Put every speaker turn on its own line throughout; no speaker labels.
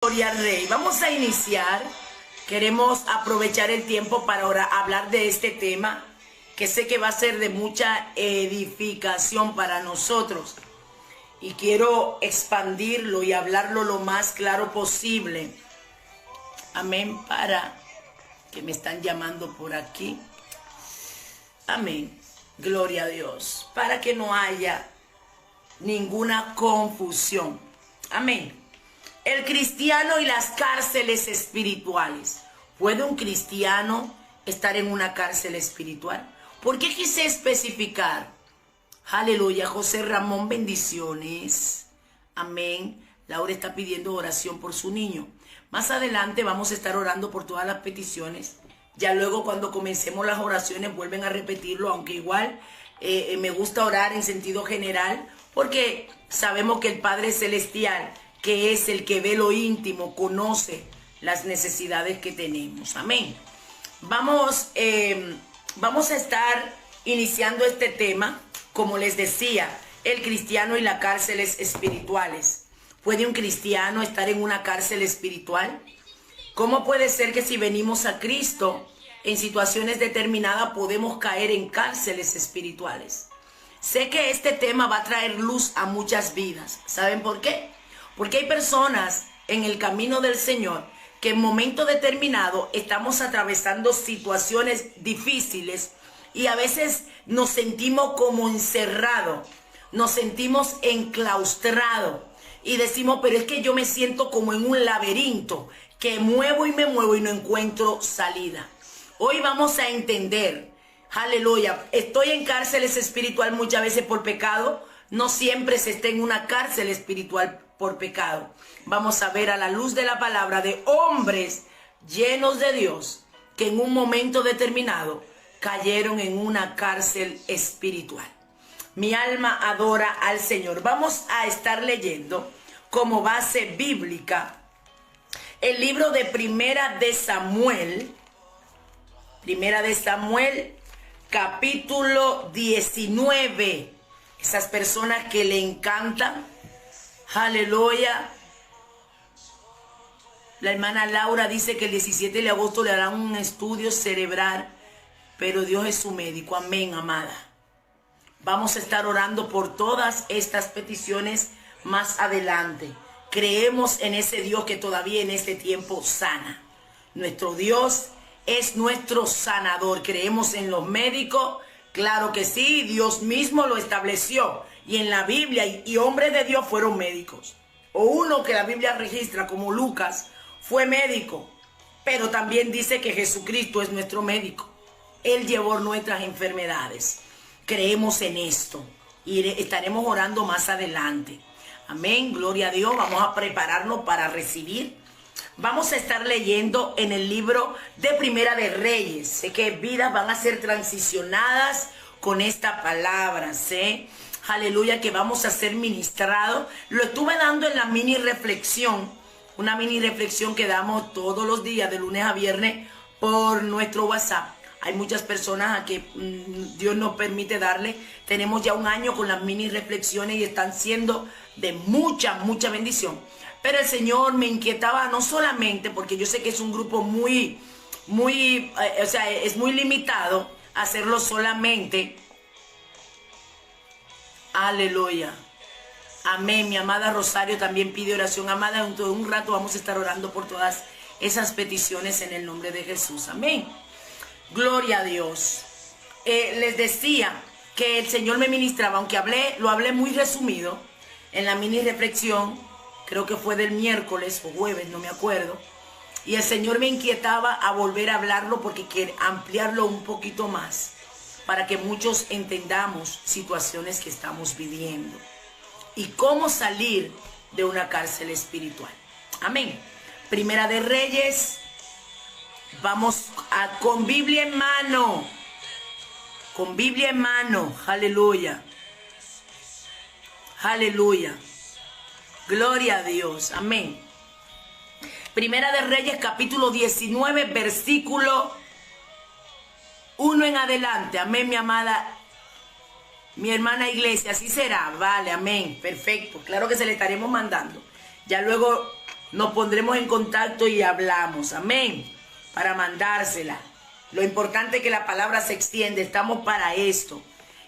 Gloria al Rey. Vamos a iniciar. Queremos aprovechar el tiempo para ahora hablar de este tema que sé que va a ser de mucha edificación para nosotros. Y quiero expandirlo y hablarlo lo más claro posible. Amén. Para que me están llamando por aquí. Amén. Gloria a Dios. Para que no haya ninguna confusión. Amén. El cristiano y las cárceles espirituales. ¿Puede un cristiano estar en una cárcel espiritual? ¿Por qué quise especificar? Aleluya. José Ramón, bendiciones. Amén. Laura está pidiendo oración por su niño. Más adelante vamos a estar orando por todas las peticiones. Ya luego cuando comencemos las oraciones vuelven a repetirlo, aunque igual me gusta orar en sentido general, porque sabemos que el Padre Celestial, que es el que ve lo íntimo, conoce las necesidades que tenemos. Amén. Vamos a estar iniciando este tema, como les decía, el cristiano y las cárceles espirituales. ¿Puede un cristiano estar en una cárcel espiritual? ¿Cómo puede ser que si venimos a Cristo en situaciones determinadas podemos caer en cárceles espirituales? Sé que este tema va a traer luz a muchas vidas. ¿Saben por qué? Porque hay personas en el camino del Señor que en momento determinado estamos atravesando situaciones difíciles y a veces nos sentimos como encerrados, nos sentimos enclaustrados y decimos, pero es que yo me siento como en un laberinto, que muevo y me muevo y no encuentro salida. Hoy vamos a entender, aleluya, estoy en cárceles espiritual muchas veces por pecado. No siempre se está en una cárcel espiritual por pecado. Vamos a ver a la luz de la palabra de hombres llenos de Dios que en un momento determinado cayeron en una cárcel espiritual. Mi alma adora al Señor. Vamos a estar leyendo como base bíblica el libro de Primera de Samuel, capítulo 19. Esas personas que le encantan, aleluya. La hermana Laura dice que el 17 de agosto le harán un estudio cerebral, pero Dios es su médico. Amén, amada. Vamos a estar orando por todas estas peticiones más adelante. Creemos en ese Dios que todavía en este tiempo sana. Nuestro Dios es nuestro sanador. Creemos en los médicos. Claro que sí, Dios mismo lo estableció. Y en la Biblia, y hombres de Dios fueron médicos. O uno que la Biblia registra como Lucas, fue médico. Pero también dice que Jesucristo es nuestro médico. Él llevó nuestras enfermedades. Creemos en esto. Y estaremos orando más adelante. Amén, gloria a Dios. Vamos a prepararnos para recibir. Vamos a estar leyendo en el libro de Primera de Reyes. Sé que vidas van a ser transicionadas con esta palabra. Sé, aleluya, que vamos a ser ministrados. Lo estuve dando en la mini reflexión. Una mini reflexión que damos todos los días, de lunes a viernes, por nuestro WhatsApp. Hay muchas personas a que Dios nos permite darle. Tenemos ya un año con las mini reflexiones y están siendo de mucha bendición. Pero el Señor me inquietaba no solamente porque yo sé que es un grupo es muy limitado hacerlo solamente. Aleluya. Amén. Mi amada Rosario también pide oración. Amada, dentro de un rato vamos a estar orando por todas esas peticiones en el nombre de Jesús. Amén. Gloria a Dios. Les decía que el Señor me ministraba, aunque lo hablé muy resumido en la mini reflexión. Creo que fue del miércoles o jueves, no me acuerdo. Y el Señor me inquietaba a volver a hablarlo porque quiere ampliarlo un poquito más para que muchos entendamos situaciones que estamos viviendo y cómo salir de una cárcel espiritual. Amén. Primera de Reyes. Vamos con Biblia en mano. Con Biblia en mano. Aleluya. Aleluya. Gloria a Dios. Amén. Primera de Reyes, capítulo 19, versículo 1 en adelante. Amén, mi amada, mi hermana Iglesia. Así será. Vale, amén. Perfecto. Claro que se le estaremos mandando. Ya luego nos pondremos en contacto y hablamos. Amén. Para mandársela. Lo importante es que la palabra se extiende. Estamos para esto.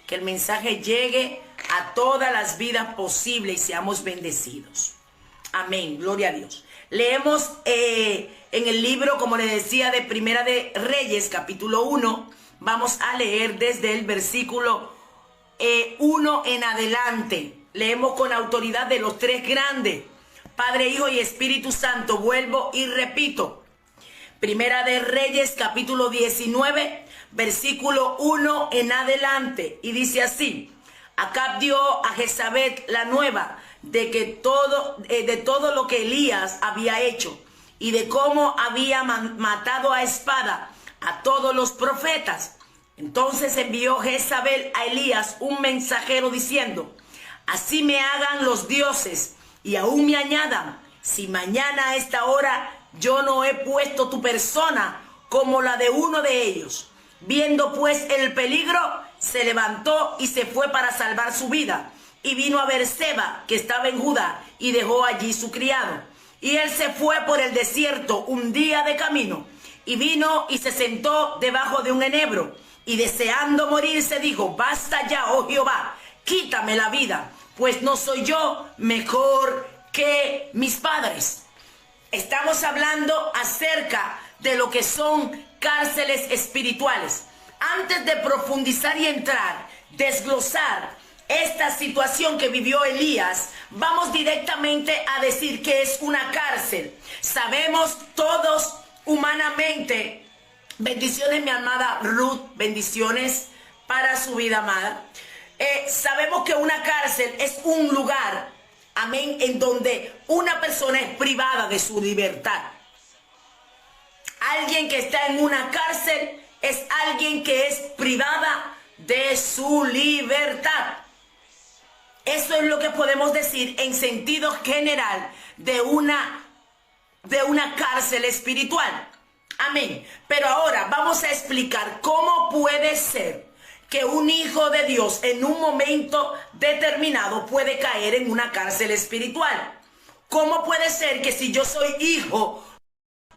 Que el mensaje llegue a todas las vidas posibles y seamos bendecidos. Amén. Gloria a Dios. Leemos en el libro, como les decía, de Primera de Reyes, capítulo 1. Vamos a leer desde el versículo 1 en adelante. Leemos con autoridad de los tres grandes, Padre, Hijo y Espíritu Santo. Vuelvo y repito. Primera de Reyes, capítulo 19, versículo 1 en adelante. Y dice así: Acab dio a Jezabel la nueva de todo lo que Elías había hecho y de cómo había matado a espada a todos los profetas. Entonces envió Jezabel a Elías un mensajero diciendo: Así me hagan los dioses y aún me añadan, si mañana a esta hora yo no he puesto tu persona como la de uno de ellos. Viendo pues el peligro, se levantó y se fue para salvar su vida. Y vino a Beerseba, que estaba en Judá, y dejó allí su criado. Y él se fue por el desierto un día de camino. Y vino y se sentó debajo de un enebro. Y deseando morirse dijo: Basta ya, oh Jehová, quítame la vida, pues no soy yo mejor que mis padres. Estamos hablando acerca de lo que son cárceles espirituales. Antes de profundizar y entrar, desglosar esta situación que vivió Elías, vamos directamente a decir que es una cárcel. Sabemos todos humanamente, bendiciones mi amada Ruth, bendiciones para su vida amada. Sabemos que una cárcel es un lugar, amén, en donde una persona es privada de su libertad. Alguien que está en una cárcel es alguien que es privada de su libertad. Eso es lo que podemos decir en sentido general de una cárcel espiritual. Amén. Pero ahora vamos a explicar cómo puede ser que un hijo de Dios en un momento determinado puede caer en una cárcel espiritual. ¿Cómo puede ser que si yo soy hijo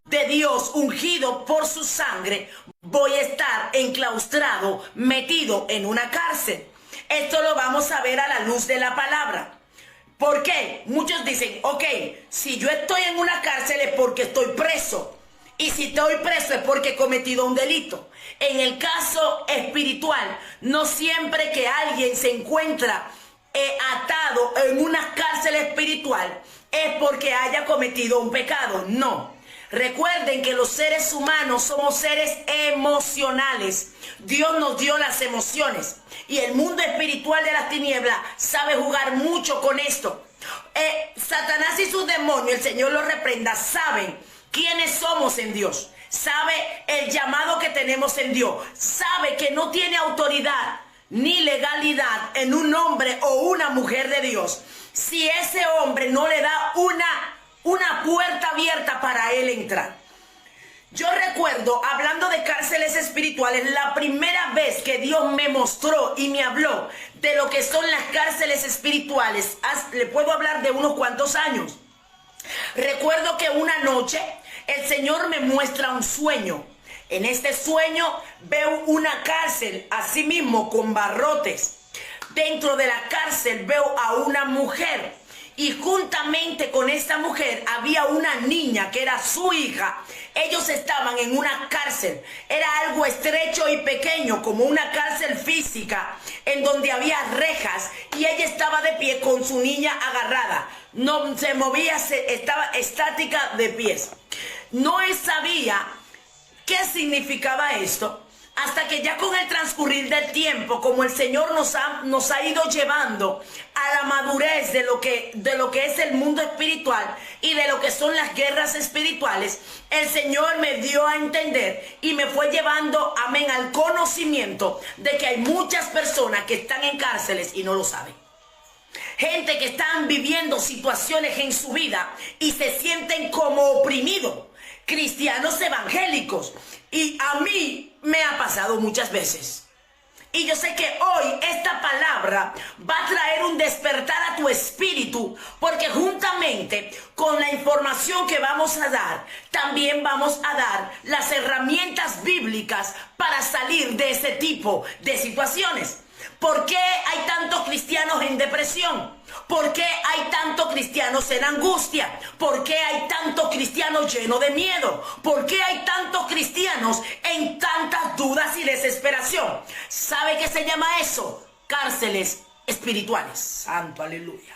de Dios ungido por su sangre, voy a estar enclaustrado, metido en una cárcel? Esto lo vamos a ver a la luz de la palabra. ¿Por qué? Muchos dicen: ok, si yo estoy en una cárcel es porque estoy preso. Y si estoy preso es porque he cometido un delito. En el caso espiritual, no siempre que alguien se encuentra atado en una cárcel espiritual es porque haya cometido un pecado. No. Recuerden que los seres humanos somos seres emocionales. Dios nos dio las emociones. Y el mundo espiritual de las tinieblas sabe jugar mucho con esto. Satanás y sus demonios, el Señor los reprenda, saben quiénes somos en Dios. Sabe el llamado que tenemos en Dios. Sabe que no tiene autoridad ni legalidad en un hombre o una mujer de Dios si ese hombre no le da una puerta abierta para él entrar. Yo recuerdo, hablando de cárceles espirituales, la primera vez que Dios me mostró y me habló de lo que son las cárceles espirituales, le puedo hablar de unos cuantos años. Recuerdo que una noche el Señor me muestra un sueño. En este sueño veo una cárcel, así mismo con barrotes. Dentro de la cárcel veo a una mujer. Y juntamente con esta mujer había una niña que era su hija. Ellos estaban en una cárcel. Era algo estrecho y pequeño, como una cárcel física, en donde había rejas. Y ella estaba de pie con su niña agarrada. No se movía, estaba estática de pies. No sabía qué significaba esto, hasta que ya con el transcurrir del tiempo, como el Señor nos ha ido llevando a la madurez de lo que es el mundo espiritual y de lo que son las guerras espirituales, el Señor me dio a entender y me fue llevando, amén, al conocimiento de que hay muchas personas que están en cárceles y no lo saben. Gente que están viviendo situaciones en su vida y se sienten como oprimidos. Cristianos evangélicos. Y a mí me ha pasado muchas veces. Y yo sé que hoy esta palabra va a traer un despertar a tu espíritu, porque juntamente con la información que vamos a dar, también vamos a dar las herramientas bíblicas para salir de ese tipo de situaciones. ¿Por qué hay tantos cristianos en depresión? ¿Por qué hay tantos cristianos en angustia? ¿Por qué hay tantos cristianos llenos de miedo? ¿Por qué hay tantos cristianos en tantas dudas y desesperación? ¿Sabe qué se llama eso? Cárceles espirituales. Santo aleluya.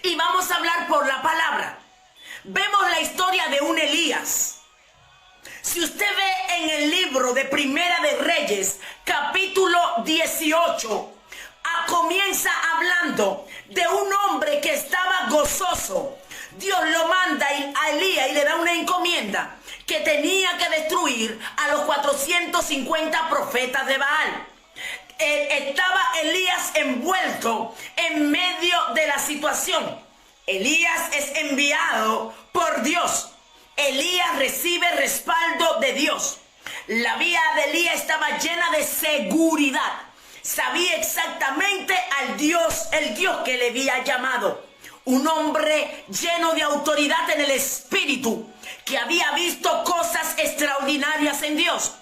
Y vamos a hablar por la palabra. Vemos la historia de un Elías. Si usted ve en el libro de Primera de Reyes, capítulo 18, comienza hablando de un hombre que estaba gozoso. Dios lo manda a Elías y le da una encomienda que tenía que destruir a los 450 profetas de Baal. Estaba Elías envuelto en medio de la situación. Elías es enviado por Dios. Elías recibe respaldo de Dios. La vida de Elías estaba llena de seguridad. Sabía exactamente al Dios, el Dios que le había llamado. Un hombre lleno de autoridad en el espíritu, que había visto cosas extraordinarias en Dios.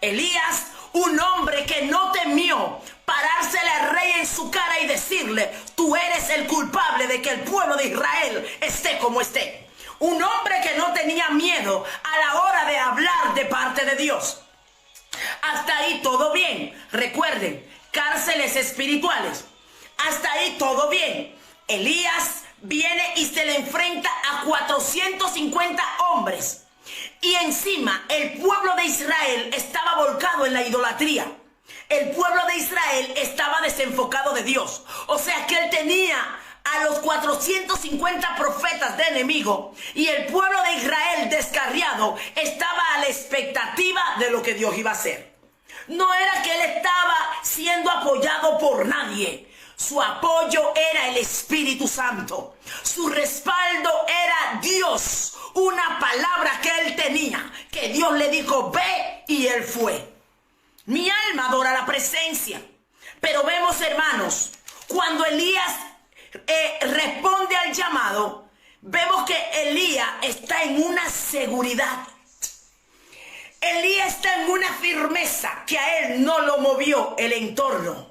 Elías, un hombre que no temió parársele al rey en su cara y decirle: tú eres el culpable de que el pueblo de Israel esté como esté. Un hombre que no tenía miedo a la hora de hablar de parte de Dios. Hasta ahí todo bien. Recuerden, cárceles espirituales. Hasta ahí todo bien. Elías viene y se le enfrenta a 450 hombres. Y encima el pueblo de Israel estaba volcado en la idolatría. El pueblo de Israel estaba desenfocado de Dios. O sea que él tenía a los 450 profetas de enemigo, y el pueblo de Israel descarriado estaba a la expectativa de lo que Dios iba a hacer. No era que él estaba siendo apoyado por nadie. Su apoyo era el Espíritu Santo. Su respaldo era Dios. Una palabra que él tenía, que Dios le dijo: ve, y él fue. Mi alma adora la presencia. Pero vemos, hermanos, cuando Elías responde al llamado, vemos que Elías está en una seguridad. Elías está en una firmeza que a él no lo movió el entorno,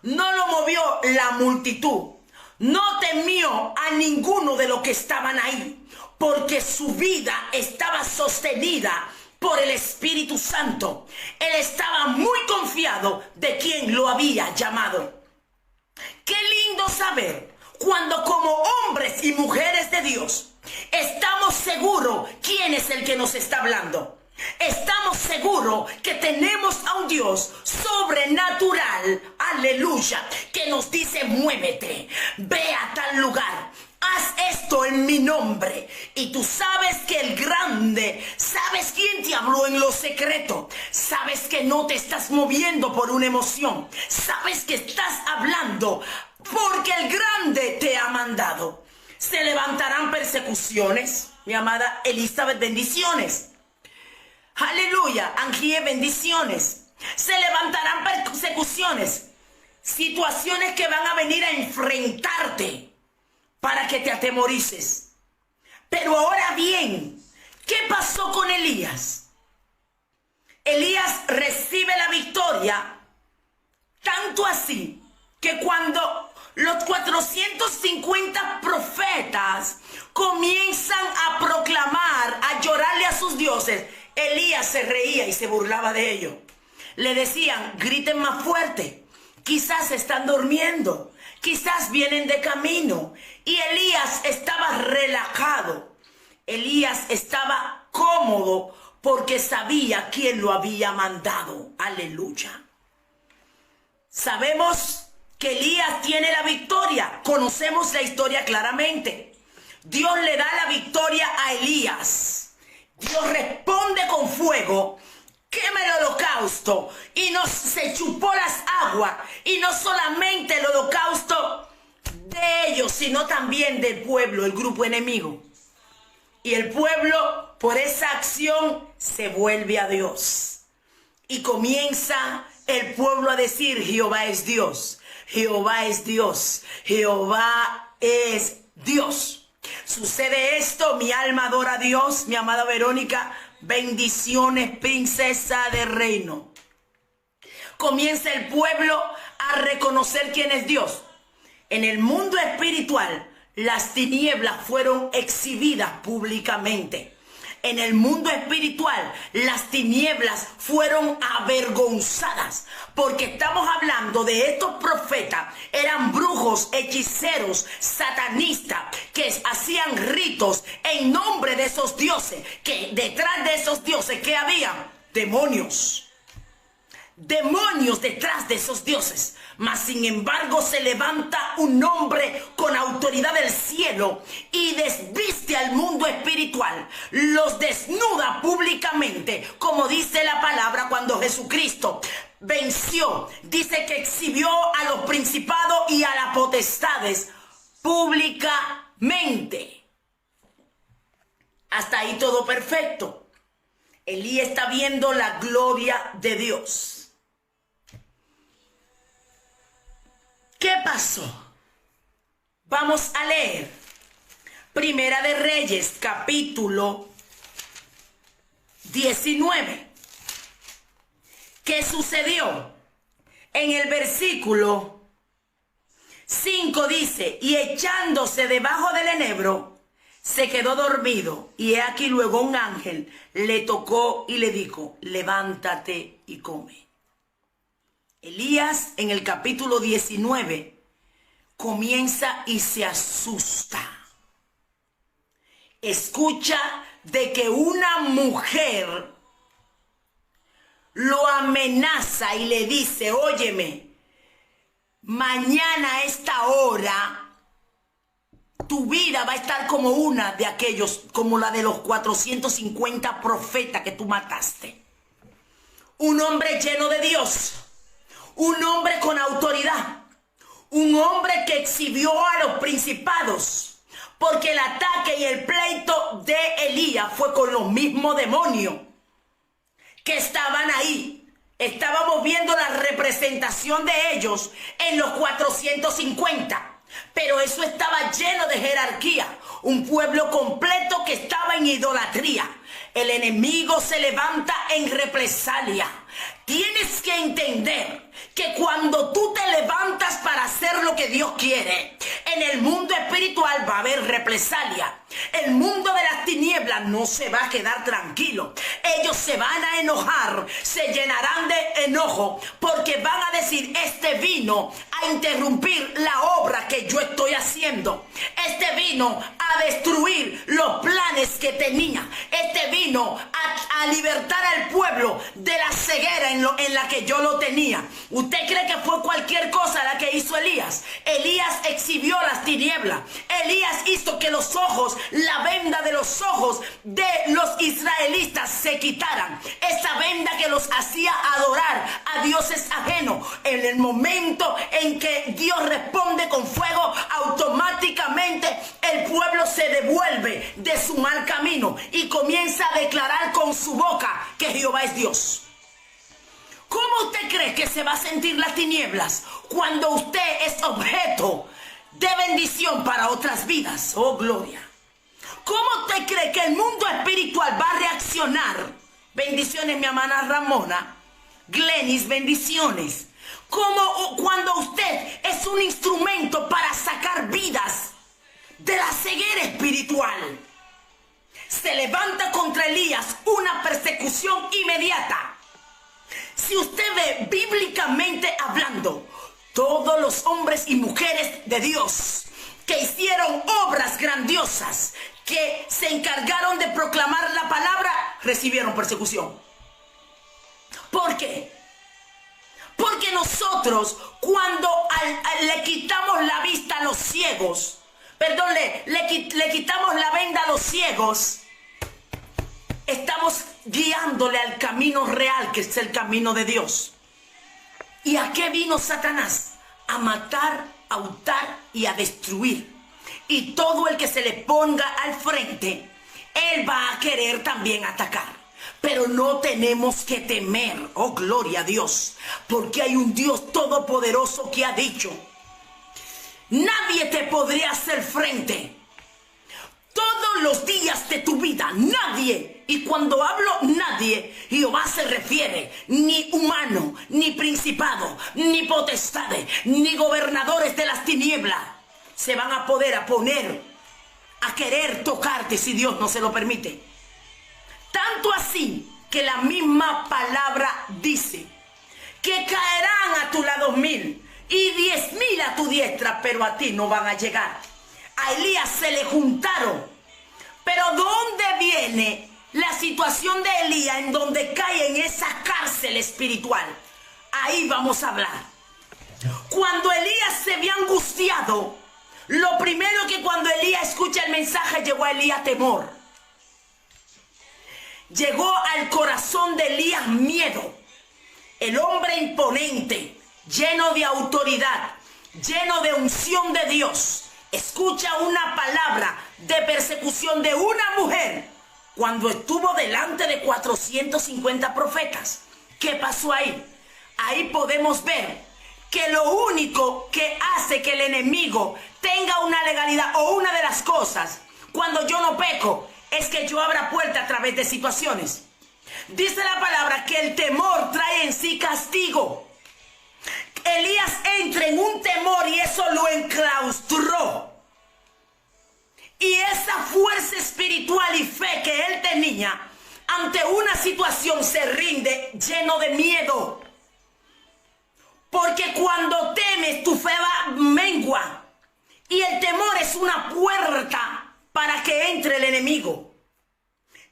no lo movió la multitud, no temió a ninguno de los que estaban ahí, porque su vida estaba sostenida por el Espíritu Santo. Él estaba muy confiado de quien lo había llamado. Qué lindo saber cuando como hombres y mujeres de Dios estamos seguros quién es el que nos está hablando. Estamos seguros que tenemos a un Dios sobrenatural, aleluya, que nos dice: muévete, ve a tal lugar, haz esto en mi nombre. Y tú sabes que el grande, sabes quién te habló en lo secreto, sabes que no te estás moviendo por una emoción, sabes que estás hablando porque el grande te ha mandado. Se levantarán persecuciones, mi amada Elizabeth, bendiciones. Aleluya, Angie, bendiciones. Se levantarán persecuciones, situaciones que van a venir a enfrentarte para que te atemorices. Pero ahora bien, ¿qué pasó con Elías? Elías recibe la victoria, tanto así que cuando los 450 profetas comienzan a proclamar, a llorarle a sus dioses, Elías se reía y se burlaba de ellos. Le decían: griten más fuerte, quizás están durmiendo, quizás vienen de camino. Y Elías estaba relajado. Elías estaba cómodo porque sabía quién lo había mandado. Aleluya. Sabemos que Elías tiene la victoria. Conocemos la historia claramente. Dios le da la victoria a Elías. Dios responde con fuego, quema el holocausto, y se chupó las aguas. Y no solamente el holocausto de ellos, sino también del pueblo, el grupo enemigo. Y el pueblo, por esa acción, se vuelve a Dios. Y comienza el pueblo a decir: Jehová es Dios, Jehová es Dios, Jehová es Dios. Sucede esto, mi alma adora a Dios, mi amada Verónica. Bendiciones, princesa del reino. Comienza el pueblo a reconocer quién es Dios. En el mundo espiritual, las tinieblas fueron exhibidas públicamente. En el mundo espiritual, las tinieblas fueron avergonzadas, porque estamos hablando de estos profetas, eran brujos, hechiceros, satanistas, que hacían ritos en nombre de esos dioses, que detrás de esos dioses, ¿qué había? Demonios. Demonios detrás de esos dioses. Mas sin embargo se levanta un hombre con autoridad del cielo y desviste al mundo espiritual, los desnuda públicamente, como dice la palabra cuando Jesucristo venció. Dice que exhibió a los principados y a las potestades públicamente. Hasta ahí todo perfecto. Elías está viendo la gloria de Dios. ¿Qué pasó? Vamos a leer Primera de Reyes, capítulo 19. ¿Qué sucedió? En el versículo 5 dice: y echándose debajo del enebro, se quedó dormido, y he aquí luego un ángel le tocó y le dijo: levántate y come. Elías en el capítulo 19 comienza y se asusta. Escucha de que una mujer lo amenaza y le dice: óyeme, mañana a esta hora tu vida va a estar como una de aquellos, como la de los 450 profetas que tú mataste. Un hombre lleno de Dios, un hombre con autoridad, un hombre que exhibió a los principados, porque el ataque y el pleito de Elías fue con los mismos demonios que estaban ahí. Estábamos viendo la representación de ellos en los 450, pero eso estaba lleno de jerarquía, un pueblo completo que estaba en idolatría. El enemigo se levanta en represalia. Tienes que entender que cuando tú te levantas para hacer lo que Dios quiere, en el mundo espiritual va a haber represalia. El mundo de las tinieblas no se va a quedar tranquilo. Ellos se van a enojar, se llenarán de enojo, porque van a decir: este vino a interrumpir la obra que yo estoy haciendo. Este vino a destruir los planes que tenía. Este vino a libertar al pueblo de la ceguera en la que yo lo tenía. ¿Usted cree que fue cualquier cosa la que hizo Elías? Elías exhibió las tinieblas. Elías hizo que los ojos, la venda de los ojos de los israelitas se quitaran. Esa venda que los hacía adorar a dioses ajenos. En el momento en que Dios responde con fuego, automáticamente el pueblo se devuelve de su mal camino y comienza a declarar con su boca que Jehová es Dios. ¿Cómo usted cree que se va a sentir las tinieblas cuando usted es objeto de bendición para otras vidas? Oh, gloria. ¿Cómo usted cree que el mundo espiritual va a reaccionar? Bendiciones, mi hermana Ramona. Glenis, bendiciones. Como cuando usted es un instrumento para sacar vidas de la ceguera espiritual. Se levanta contra Elías una persecución inmediata. Si usted ve bíblicamente hablando, todos los hombres y mujeres de Dios que hicieron obras grandiosas, que se encargaron de proclamar la palabra, recibieron persecución. ¿Por qué? Porque nosotros, cuando le quitamos la vista a los ciegos, perdón, le quitamos la venda a los ciegos, estamos guiándole al camino real, que es el camino de Dios. ¿Y a qué vino Satanás? A matar, a hurtar y a destruir. Y todo el que se le ponga al frente, él va a querer también atacar. Pero no tenemos que temer, oh gloria a Dios, porque hay un Dios todopoderoso que ha dicho, nadie te podría hacer frente todos los días de tu vida, nadie. Y cuando hablo nadie, Jehová se refiere ni humano, ni principado, ni potestades, ni gobernadores de las tinieblas se van a poner a querer tocarte si Dios no se lo permite. Tanto así que la misma palabra dice que caerán a tu lado 1000 y 10.000 a tu diestra, pero a ti no van a llegar. A Elías se le juntaron. Pero ¿dónde viene la situación de Elías en donde cae en esa cárcel espiritual? Ahí vamos a hablar. Cuando Elías se vio angustiado, lo primero que cuando Elías escucha el mensaje llegó a Elías temor. Llegó al corazón de Elías miedo. El hombre imponente, lleno de autoridad, lleno de unción de Dios, escucha una palabra de persecución de una mujer cuando estuvo delante de 450 profetas. ¿Qué pasó ahí? Ahí podemos ver que lo único que hace que el enemigo tenga una legalidad o una de las cosas cuando yo no peco es que yo abra puerta a través de situaciones. Dice la palabra que el temor trae en sí castigo. Elías entra en un temor y eso lo enclaustró. Y esa fuerza espiritual y fe que él tenía ante una situación se rinde lleno de miedo. Porque cuando temes tu fe va mengua. Y el temor es una puerta para que entre el enemigo.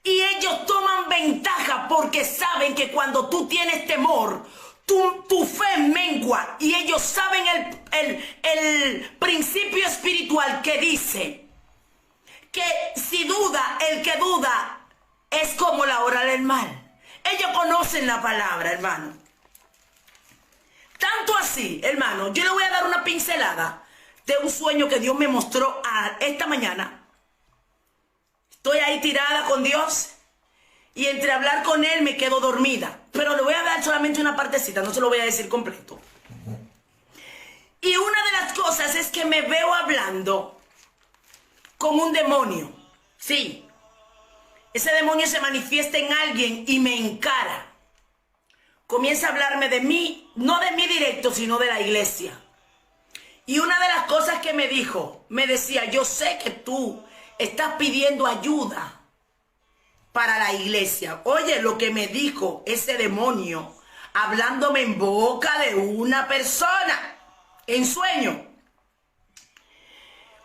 Y ellos toman ventaja porque saben que cuando tú tienes temor, tu fe mengua. Y ellos saben el principio espiritual que dice que si duda, el que duda es como la hora del mal. Ellos conocen la palabra, hermano. Tanto así, hermano, yo le voy a dar una pincelada de un sueño que Dios me mostró esta mañana. Estoy ahí tirada con Dios y entre hablar con Él me quedo dormida. Pero le voy a dar solamente una partecita, no se lo voy a decir completo. Y una de las cosas es que me veo hablando con un demonio. Sí, ese demonio se manifiesta en alguien y me encara. Comienza a hablarme de mí, no de mí directo, sino de la iglesia. Y una de las cosas que me dijo, me decía, yo sé que tú estás pidiendo ayuda para la iglesia. Oye, lo que me dijo ese demonio, hablándome en boca de una persona, en sueño.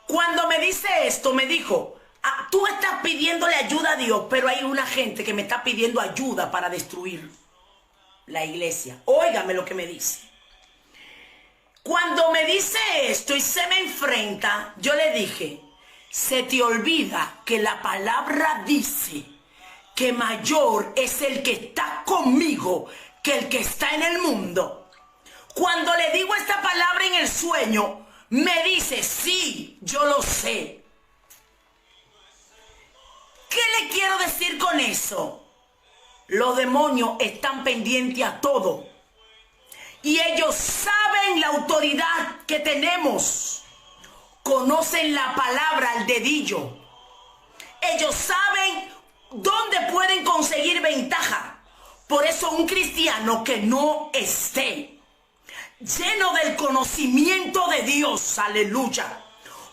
Cuando me dice esto, me dijo, tú estás pidiéndole ayuda a Dios, pero hay una gente que me está pidiendo ayuda para destruir la iglesia. Óigame lo que me dice. Cuando me dice esto y se me enfrenta, yo le dije, se te olvida que la palabra dice que mayor es el que está conmigo que el que está en el mundo. Cuando le digo esta palabra en el sueño, me dice, sí, yo lo sé. ¿Qué le quiero decir con eso? Los demonios están pendientes a todo. Y ellos saben la autoridad que tenemos. Conocen la palabra al dedillo. Ellos saben dónde pueden conseguir ventaja. Por eso un cristiano que no esté lleno del conocimiento de Dios, aleluya.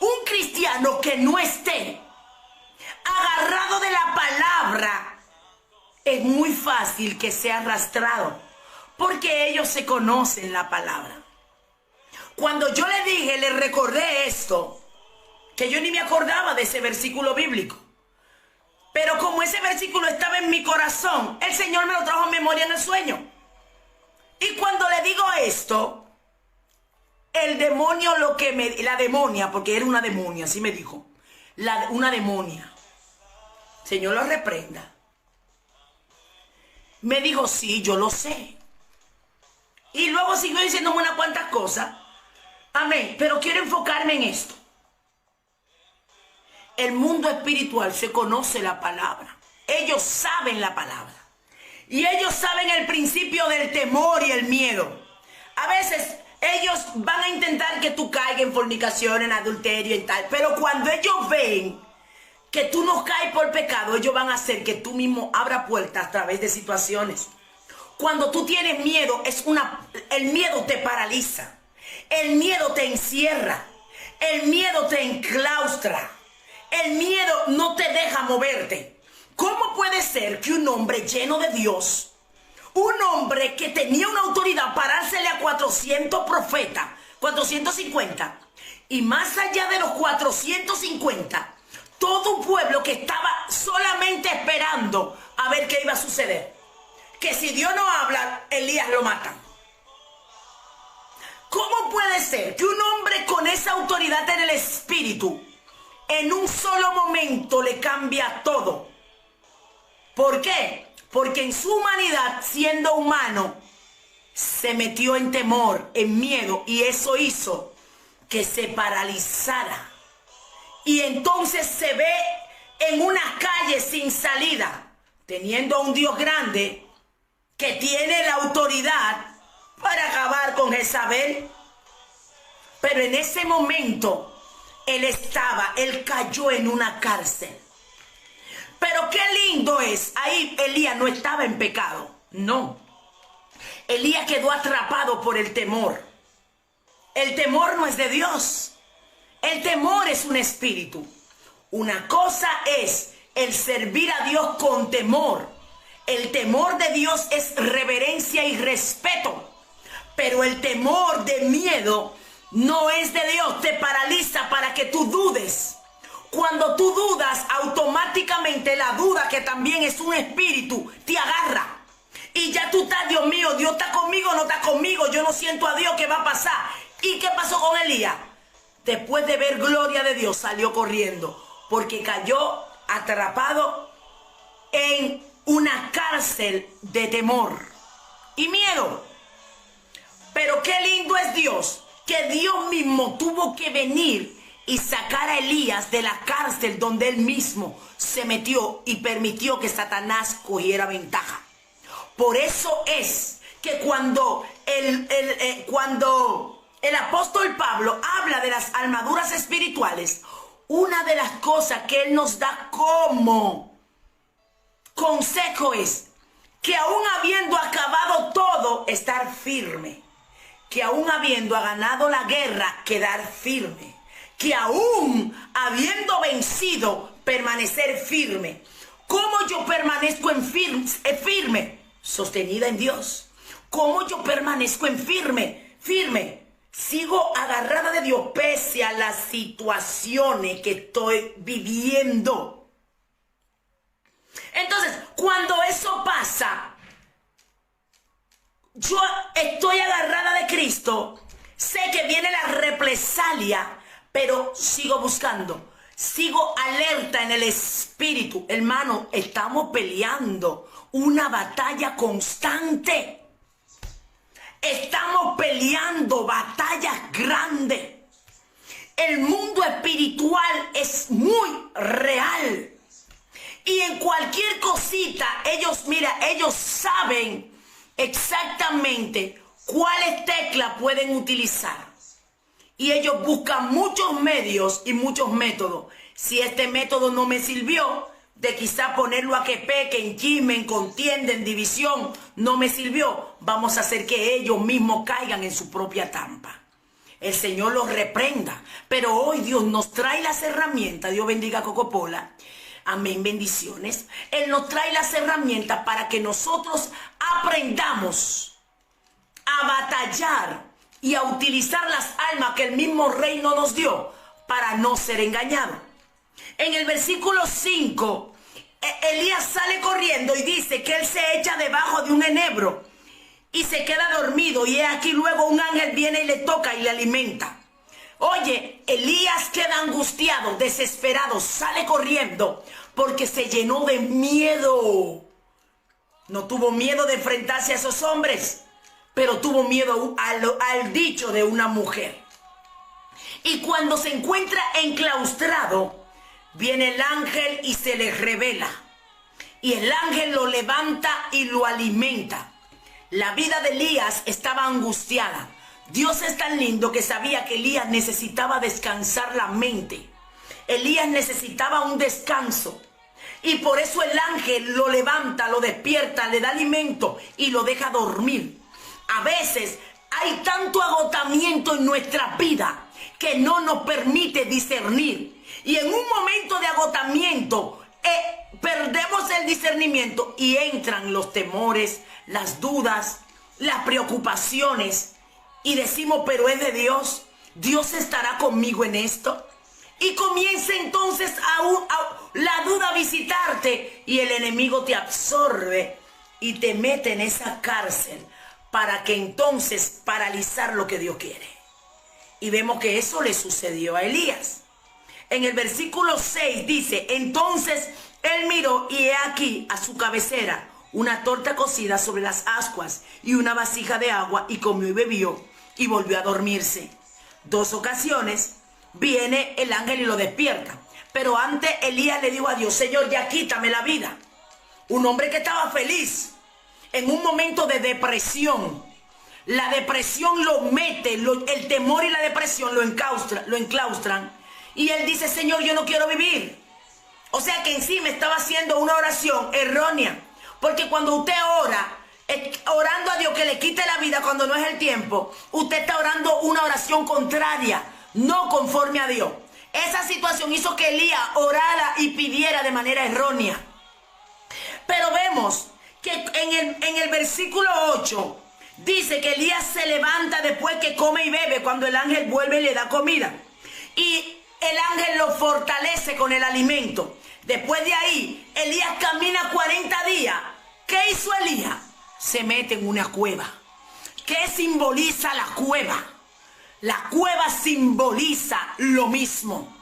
Un cristiano que no esté agarrado de la palabra, es muy fácil que sea arrastrado, porque ellos se conocen la palabra. Cuando yo le dije, le recordé esto, que yo ni me acordaba de ese versículo bíblico, pero como ese versículo estaba en mi corazón, el Señor me lo trajo a memoria en el sueño. Y cuando le digo esto, el demonio la demonia, porque era una demonia, así me dijo, una demonia, Señor lo reprenda, me dijo, sí, yo lo sé. Y luego siguió diciéndome unas cuantas cosas, amén, pero quiero enfocarme en esto. El mundo espiritual se conoce la palabra, ellos saben la palabra. Y ellos saben el principio del temor y el miedo. A veces ellos van a intentar que tú caigas en fornicación, en adulterio y tal. Pero cuando ellos ven que tú no caes por pecado, ellos van a hacer que tú mismo abras puertas a través de situaciones. Cuando tú tienes miedo, el miedo te paraliza. El miedo te encierra. El miedo te enclaustra. El miedo no te deja moverte. ¿Cómo puede ser que un hombre lleno de Dios, un hombre que tenía una autoridad para dársele a 400 profetas, 450, y más allá de los 450, todo un pueblo que estaba solamente esperando a ver qué iba a suceder? Que si Dios no habla, Elías lo matan. ¿Cómo puede ser que un hombre con esa autoridad en el espíritu, en un solo momento le cambia todo? ¿Por qué? Porque en su humanidad, siendo humano, se metió en temor, en miedo, y eso hizo que se paralizara. Y entonces se ve en una calle sin salida, teniendo a un Dios grande que tiene la autoridad para acabar con Jezabel. Pero en ese momento, él cayó en una cárcel. Pero qué lindo es, ahí Elías no estaba en pecado, no. Elías quedó atrapado por el temor. El temor no es de Dios. El temor es un espíritu. Una cosa es el servir a Dios con temor. El temor de Dios es reverencia y respeto. Pero el temor de miedo no es de Dios. Te paraliza para que tú dudes. Cuando tú dudas, automáticamente la duda, que también es un espíritu, te agarra. Y ya tú estás, Dios mío, Dios está conmigo o no está conmigo. Yo no siento a Dios, ¿qué va a pasar? ¿Y qué pasó con Elías? Después de ver gloria de Dios, salió corriendo. Porque cayó atrapado en una cárcel de temor y miedo. Pero qué lindo es Dios, que Dios mismo tuvo que venir y sacar a Elías de la cárcel donde él mismo se metió y permitió que Satanás cogiera ventaja. Por eso es que cuando el apóstol Pablo habla de las armaduras espirituales, una de las cosas que él nos da como consejo es que aún habiendo acabado todo, estar firme. Que aún habiendo ganado la guerra, quedar firme. Que aún habiendo vencido, permanecer firme. ¿Cómo yo permanezco firme? Sostenida en Dios. ¿Cómo yo permanezco firme? Sigo agarrada de Dios pese a las situaciones que estoy viviendo. Entonces, cuando eso pasa, yo estoy agarrada de Cristo, sé que viene la represalia, pero sigo buscando, sigo alerta en el espíritu. Hermano, estamos peleando una batalla constante. Estamos peleando batallas grandes. El mundo espiritual es muy real. Y en cualquier cosita, ellos saben exactamente cuáles teclas pueden utilizar. Y ellos buscan muchos medios y muchos métodos. Si este método no me sirvió, de quizá ponerlo a que pequen, chismen, contienden, división, no me sirvió, vamos a hacer que ellos mismos caigan en su propia trampa. El Señor los reprenda. Pero hoy Dios nos trae las herramientas. Dios bendiga a Cocopola. Amén, bendiciones. Él nos trae las herramientas para que nosotros aprendamos a batallar y a utilizar las armas que el mismo reino nos dio para no ser engañados. En el versículo 5, Elías sale corriendo y dice que él se echa debajo de un enebro y se queda dormido. Y aquí luego un ángel viene y le toca y le alimenta. Oye, Elías queda angustiado, desesperado, sale corriendo porque se llenó de miedo. No tuvo miedo de enfrentarse a esos hombres, pero tuvo miedo al dicho de una mujer. Y cuando se encuentra enclaustrado, viene el ángel y se le revela. y el ángel lo levanta y lo alimenta. La vida de Elías estaba angustiada. Dios es tan lindo que sabía que Elías necesitaba descansar la mente. Elías necesitaba un descanso. Y por eso el ángel lo levanta, lo despierta, le da alimento y lo deja dormir. A veces hay tanto agotamiento en nuestra vida que no nos permite discernir. Y en un momento de agotamiento perdemos el discernimiento y entran los temores, las dudas, las preocupaciones. Y decimos, pero es de Dios. Dios estará conmigo en esto. Y comienza entonces la duda a visitarte y el enemigo te absorbe y te mete en esa cárcel para que entonces paralizar lo que Dios quiere. Y vemos que eso le sucedió a Elías. En el versículo 6 dice, entonces él miró y he aquí a su cabecera una torta cocida sobre las ascuas y una vasija de agua, y comió y bebió y volvió a dormirse. 2 ocasiones viene el ángel y lo despierta. Pero antes Elías le dijo a Dios, Señor, ya quítame la vida. Un hombre que estaba feliz en un momento de depresión. La depresión lo mete, el temor y la depresión lo enclaustran. Y él dice, Señor, yo no quiero vivir. O sea que encima estaba haciendo una oración errónea. Porque cuando usted ora, orando a Dios que le quite la vida cuando no es el tiempo, usted está orando una oración contraria, no conforme a Dios. Esa situación hizo que Elías orara y pidiera de manera errónea. Pero vemos que en el versículo 8 dice que Elías se levanta después que come y bebe, cuando el ángel vuelve y le da comida. Y el ángel lo fortalece con el alimento. Después de ahí, Elías camina 40 días. ¿Qué hizo Elías? Se mete en una cueva. ¿Qué simboliza la cueva? La cueva simboliza lo mismo.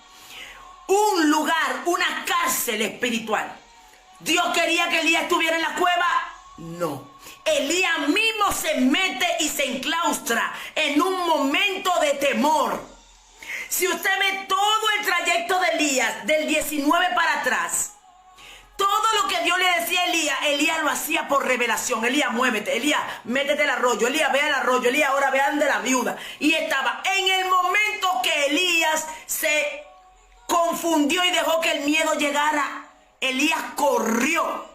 Un lugar, una cárcel espiritual. ¿Dios quería que Elías estuviera en la cueva? No. Elías mismo se mete y se enclaustra en un momento de temor. Si usted ve todo el trayecto de Elías, del 19 para atrás, todo lo que Dios le decía a Elías, Elías lo hacía por revelación. Elías, muévete. Elías, métete al arroyo. Elías, ve al arroyo. Elías, ahora vean de la viuda. Y estaba en el momento que Elías se confundió y dejó que el miedo llegara. Elías corrió.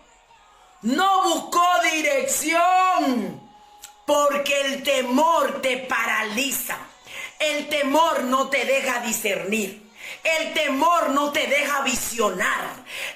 No buscó dirección. Porque el temor te paraliza. El temor no te deja discernir. El temor no te deja visionar.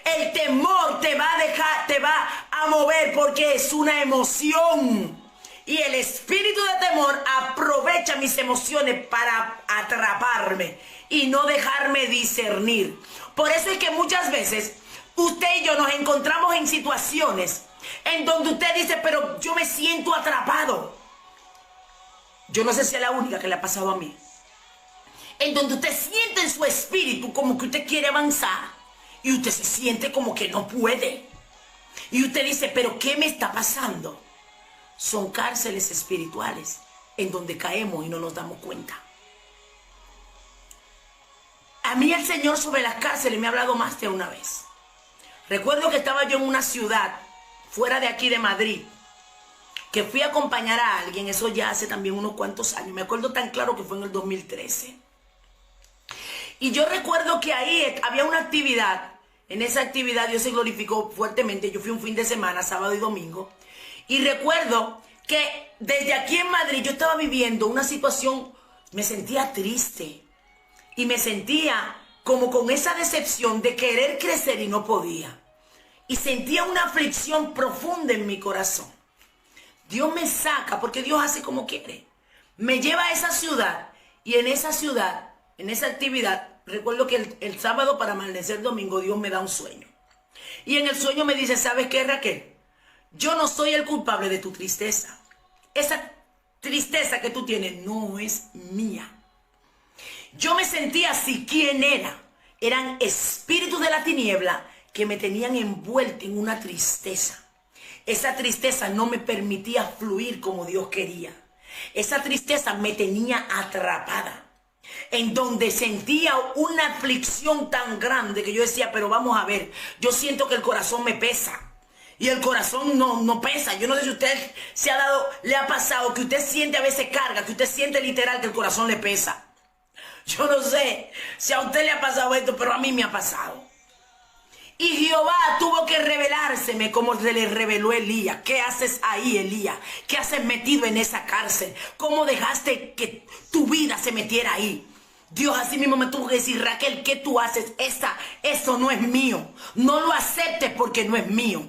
El temor te va a mover porque es una emoción. Y el espíritu de temor aprovecha mis emociones para atraparme y no dejarme discernir. Por eso es que muchas veces usted y yo nos encontramos en situaciones en donde usted dice, pero yo me siento atrapado. Yo no sé si es la única que le ha pasado a mí. En donde usted siente en su espíritu como que usted quiere avanzar y usted se siente como que no puede. Y usted dice, pero ¿qué me está pasando? Son cárceles espirituales en donde caemos y no nos damos cuenta. A mí el Señor sobre las cárceles me ha hablado más de una vez. Recuerdo que estaba yo en una ciudad fuera de aquí de Madrid, que fui a acompañar a alguien, eso ya hace también unos cuantos años. Me acuerdo tan claro que fue en el 2013. Y yo recuerdo que ahí había una actividad. En esa actividad Dios se glorificó fuertemente. Yo fui un fin de semana, sábado y domingo. Y recuerdo que desde aquí en Madrid yo estaba viviendo una situación, me sentía triste. Y me sentía como con esa decepción de querer crecer y no podía. Y sentía una aflicción profunda en mi corazón. Dios me saca porque Dios hace como quiere. Me lleva a esa ciudad y en esa ciudad, en esa actividad, recuerdo que el sábado para amanecer domingo Dios me da un sueño. Y en el sueño me dice, ¿sabes qué, Raquel? Yo no soy el culpable de tu tristeza. Esa tristeza que tú tienes no es mía. Yo me sentía así. ¿Quién era? Eran espíritus de la tiniebla que me tenían envuelta en una tristeza. Esa tristeza no me permitía fluir como Dios quería. Esa tristeza me tenía atrapada. En donde sentía una aflicción tan grande que yo decía, pero vamos a ver, yo siento que el corazón me pesa. y el corazón no pesa. Yo no sé si usted le ha pasado que usted siente a veces carga, que usted siente literal que el corazón le pesa. Yo no sé si a usted le ha pasado esto, pero a mí me ha pasado. Y Jehová tuvo que revelárseme como se le reveló a Elías. ¿Qué haces ahí, Elías? ¿Qué haces metido en esa cárcel? ¿Cómo dejaste que tu vida se metiera ahí? Dios así mismo me tuvo que decir, Raquel, ¿qué tú haces? Eso no es mío. No lo aceptes porque no es mío.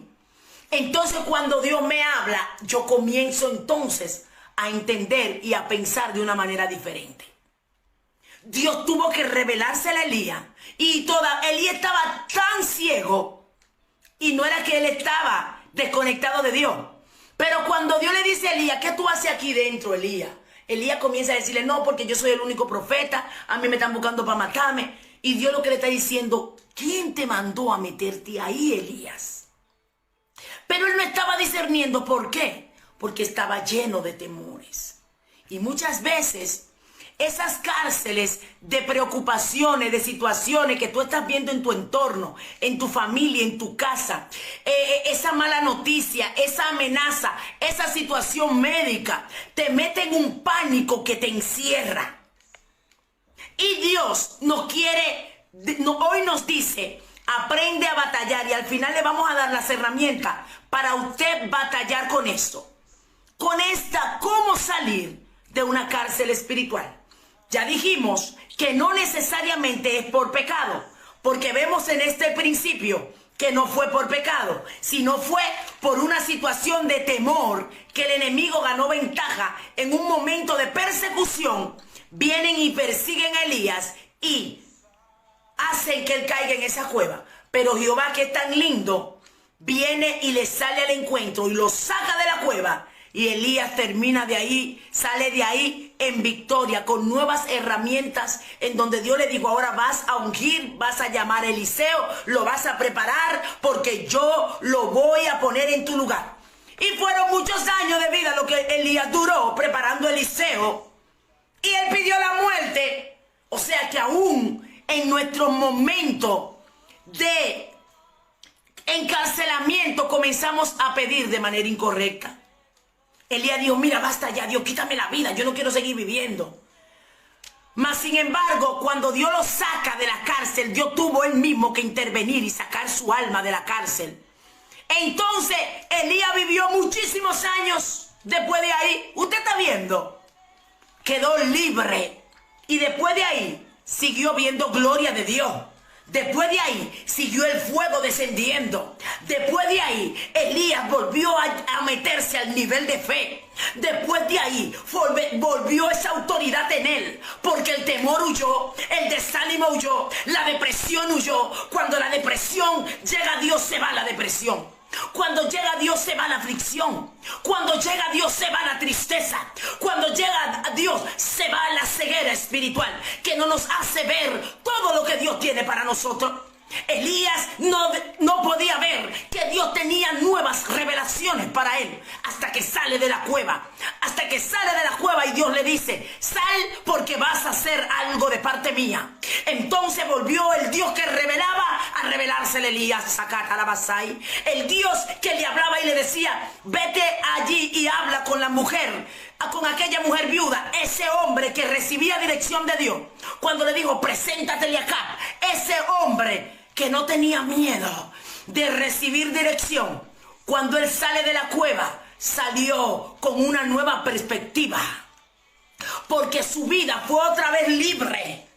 Entonces cuando Dios me habla, yo comienzo entonces a entender y a pensar de una manera diferente. Dios tuvo que revelársela a Elías. Y Elías estaba tan ciego. Y no era que él estaba desconectado de Dios. Pero cuando Dios le dice a Elías, ¿qué tú haces aquí dentro, Elías? Elías comienza a decirle, no, porque yo soy el único profeta. A mí me están buscando para matarme. Y Dios lo que le está diciendo, ¿quién te mandó a meterte ahí, Elías? Pero él no estaba discerniendo. ¿Por qué? Porque estaba lleno de temores. Y muchas veces esas cárceles de preocupaciones, de situaciones que tú estás viendo en tu entorno, en tu familia, en tu casa, esa mala noticia, esa amenaza, esa situación médica, te mete en un pánico que te encierra. Y Dios hoy nos dice, aprende a batallar, y al final le vamos a dar las herramientas para usted batallar con esto. Con cómo salir de una cárcel espiritual. Ya dijimos que no necesariamente es por pecado, porque vemos en este principio que no fue por pecado, sino fue por una situación de temor que el enemigo ganó ventaja en un momento de persecución. Vienen y persiguen a Elías y hacen que él caiga en esa cueva. Pero Jehová, que es tan lindo, viene y le sale al encuentro y lo saca de la cueva. Y Elías termina de ahí, sale de ahí en victoria, con nuevas herramientas, en donde Dios le dijo, ahora vas a ungir, vas a llamar a Eliseo, lo vas a preparar, porque yo lo voy a poner en tu lugar. Y fueron muchos años de vida lo que Elías duró preparando a Eliseo. Y él pidió la muerte. O sea que aún en nuestro momento de encarcelamiento comenzamos a pedir de manera incorrecta. Elías dijo, mira, basta ya, Dios, quítame la vida, yo no quiero seguir viviendo. Mas, sin embargo, cuando Dios lo saca de la cárcel, Dios tuvo él mismo que intervenir y sacar su alma de la cárcel. Entonces, Elías vivió muchísimos años después de ahí. Usted está viendo, quedó libre. Y después de ahí, siguió viendo gloria de Dios. Después de ahí siguió el fuego descendiendo. Después de ahí Elías volvió a meterse al nivel de fe. Después de ahí volvió esa autoridad en él, porque el temor huyó, el desánimo huyó, la depresión huyó. Cuando la depresión llega a Dios, se va la depresión. Cuando llega a Dios se va la aflicción. Cuando llega a Dios se va la tristeza. Cuando llega a Dios se va la ceguera espiritual, que no nos hace ver todo lo que Dios tiene para nosotros. Elías no podía ver que Dios tenía nuevas revelaciones para él hasta que sale de la cueva. Hasta que sale de la cueva y Dios le dice, sal porque vas a hacer algo de parte mía. Entonces volvió el Dios que revelaba a revelársele a Elías, el Dios que le hablaba y le decía, vete allí y habla con la mujer, con aquella mujer viuda. Ese hombre que recibía dirección de Dios, cuando le dijo, preséntatele acá, ese hombre que no tenía miedo de recibir dirección, cuando él sale de la cueva, salió con una nueva perspectiva, porque su vida fue otra vez libre.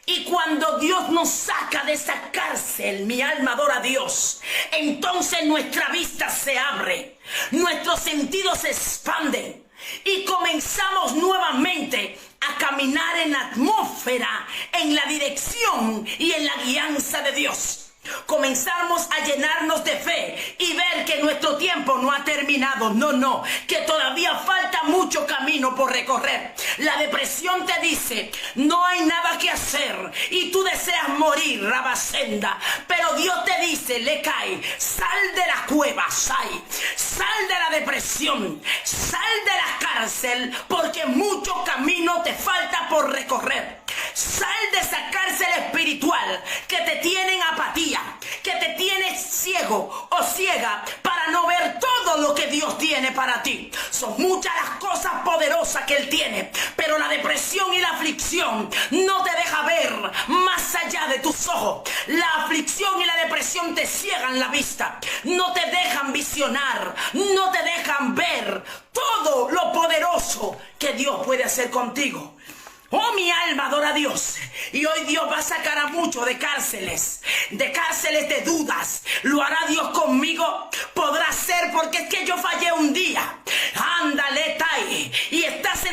Y cuando Dios nos saca de esa cárcel, mi alma adora a Dios, entonces nuestra vista se abre, nuestros sentidos se expanden y comenzamos nuevamente a caminar en la atmósfera, en la dirección y en la guianza de Dios. Comenzamos a llenarnos de fe y ver que nuestro tiempo no ha terminado. No, que todavía falta mucho camino por recorrer. La depresión te dice, no hay nada que hacer y tú deseas morir, Rabasenda. Pero Dios te dice, le cae, sal de la cueva, sal de la depresión, sal de la cárcel, porque mucho camino te falta por recorrer. Sal de esa cárcel espiritual que te tiene en apatía, que te tiene ciego o ciega para para no ver todo lo que Dios tiene para ti. Son muchas las cosas poderosas que Él tiene, pero la depresión y la aflicción no te deja ver más allá de tus ojos. La aflicción y la depresión te ciegan la vista, no te dejan visionar, no te dejan ver todo lo poderoso que Dios puede hacer contigo. Oh, mi alma adora a Dios. Y hoy Dios va a sacar a muchos de cárceles de dudas. ¿Lo hará Dios conmigo? Podrá ser, porque es que yo fallé un día. Ándale, Tai. Y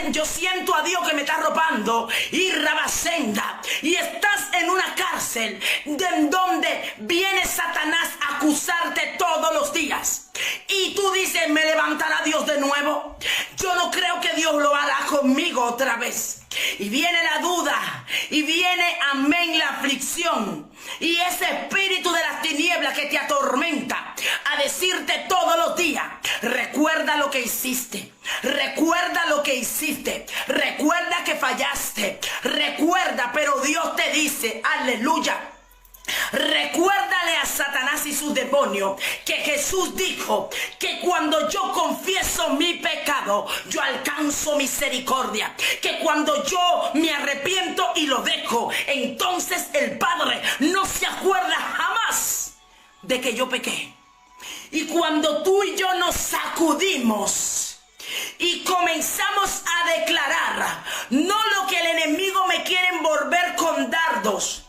yo siento a Dios que me está arropando. Y Rabasenda. Y estás en una cárcel de donde viene Satanás a acusarte todos los días. Y tú dices, ¿me levantará Dios de nuevo? Yo no creo que Dios lo hará conmigo otra vez. Y viene la duda, y viene, amén, la aflicción, y ese espíritu de las tinieblas que te atormenta a decirte todos los días, recuerda lo que hiciste, recuerda lo que hiciste, recuerda que fallaste, recuerda, pero Dios te dice, aleluya. Recuérdale a Satanás y sus demonios que Jesús dijo que cuando yo confieso mi pecado, yo alcanzo misericordia. Que cuando yo me arrepiento y lo dejo, entonces el Padre no se acuerda jamás de que yo pequé. Y cuando tú y yo nos sacudimos y comenzamos a declarar, no lo que el enemigo me quiere envolver con dardos,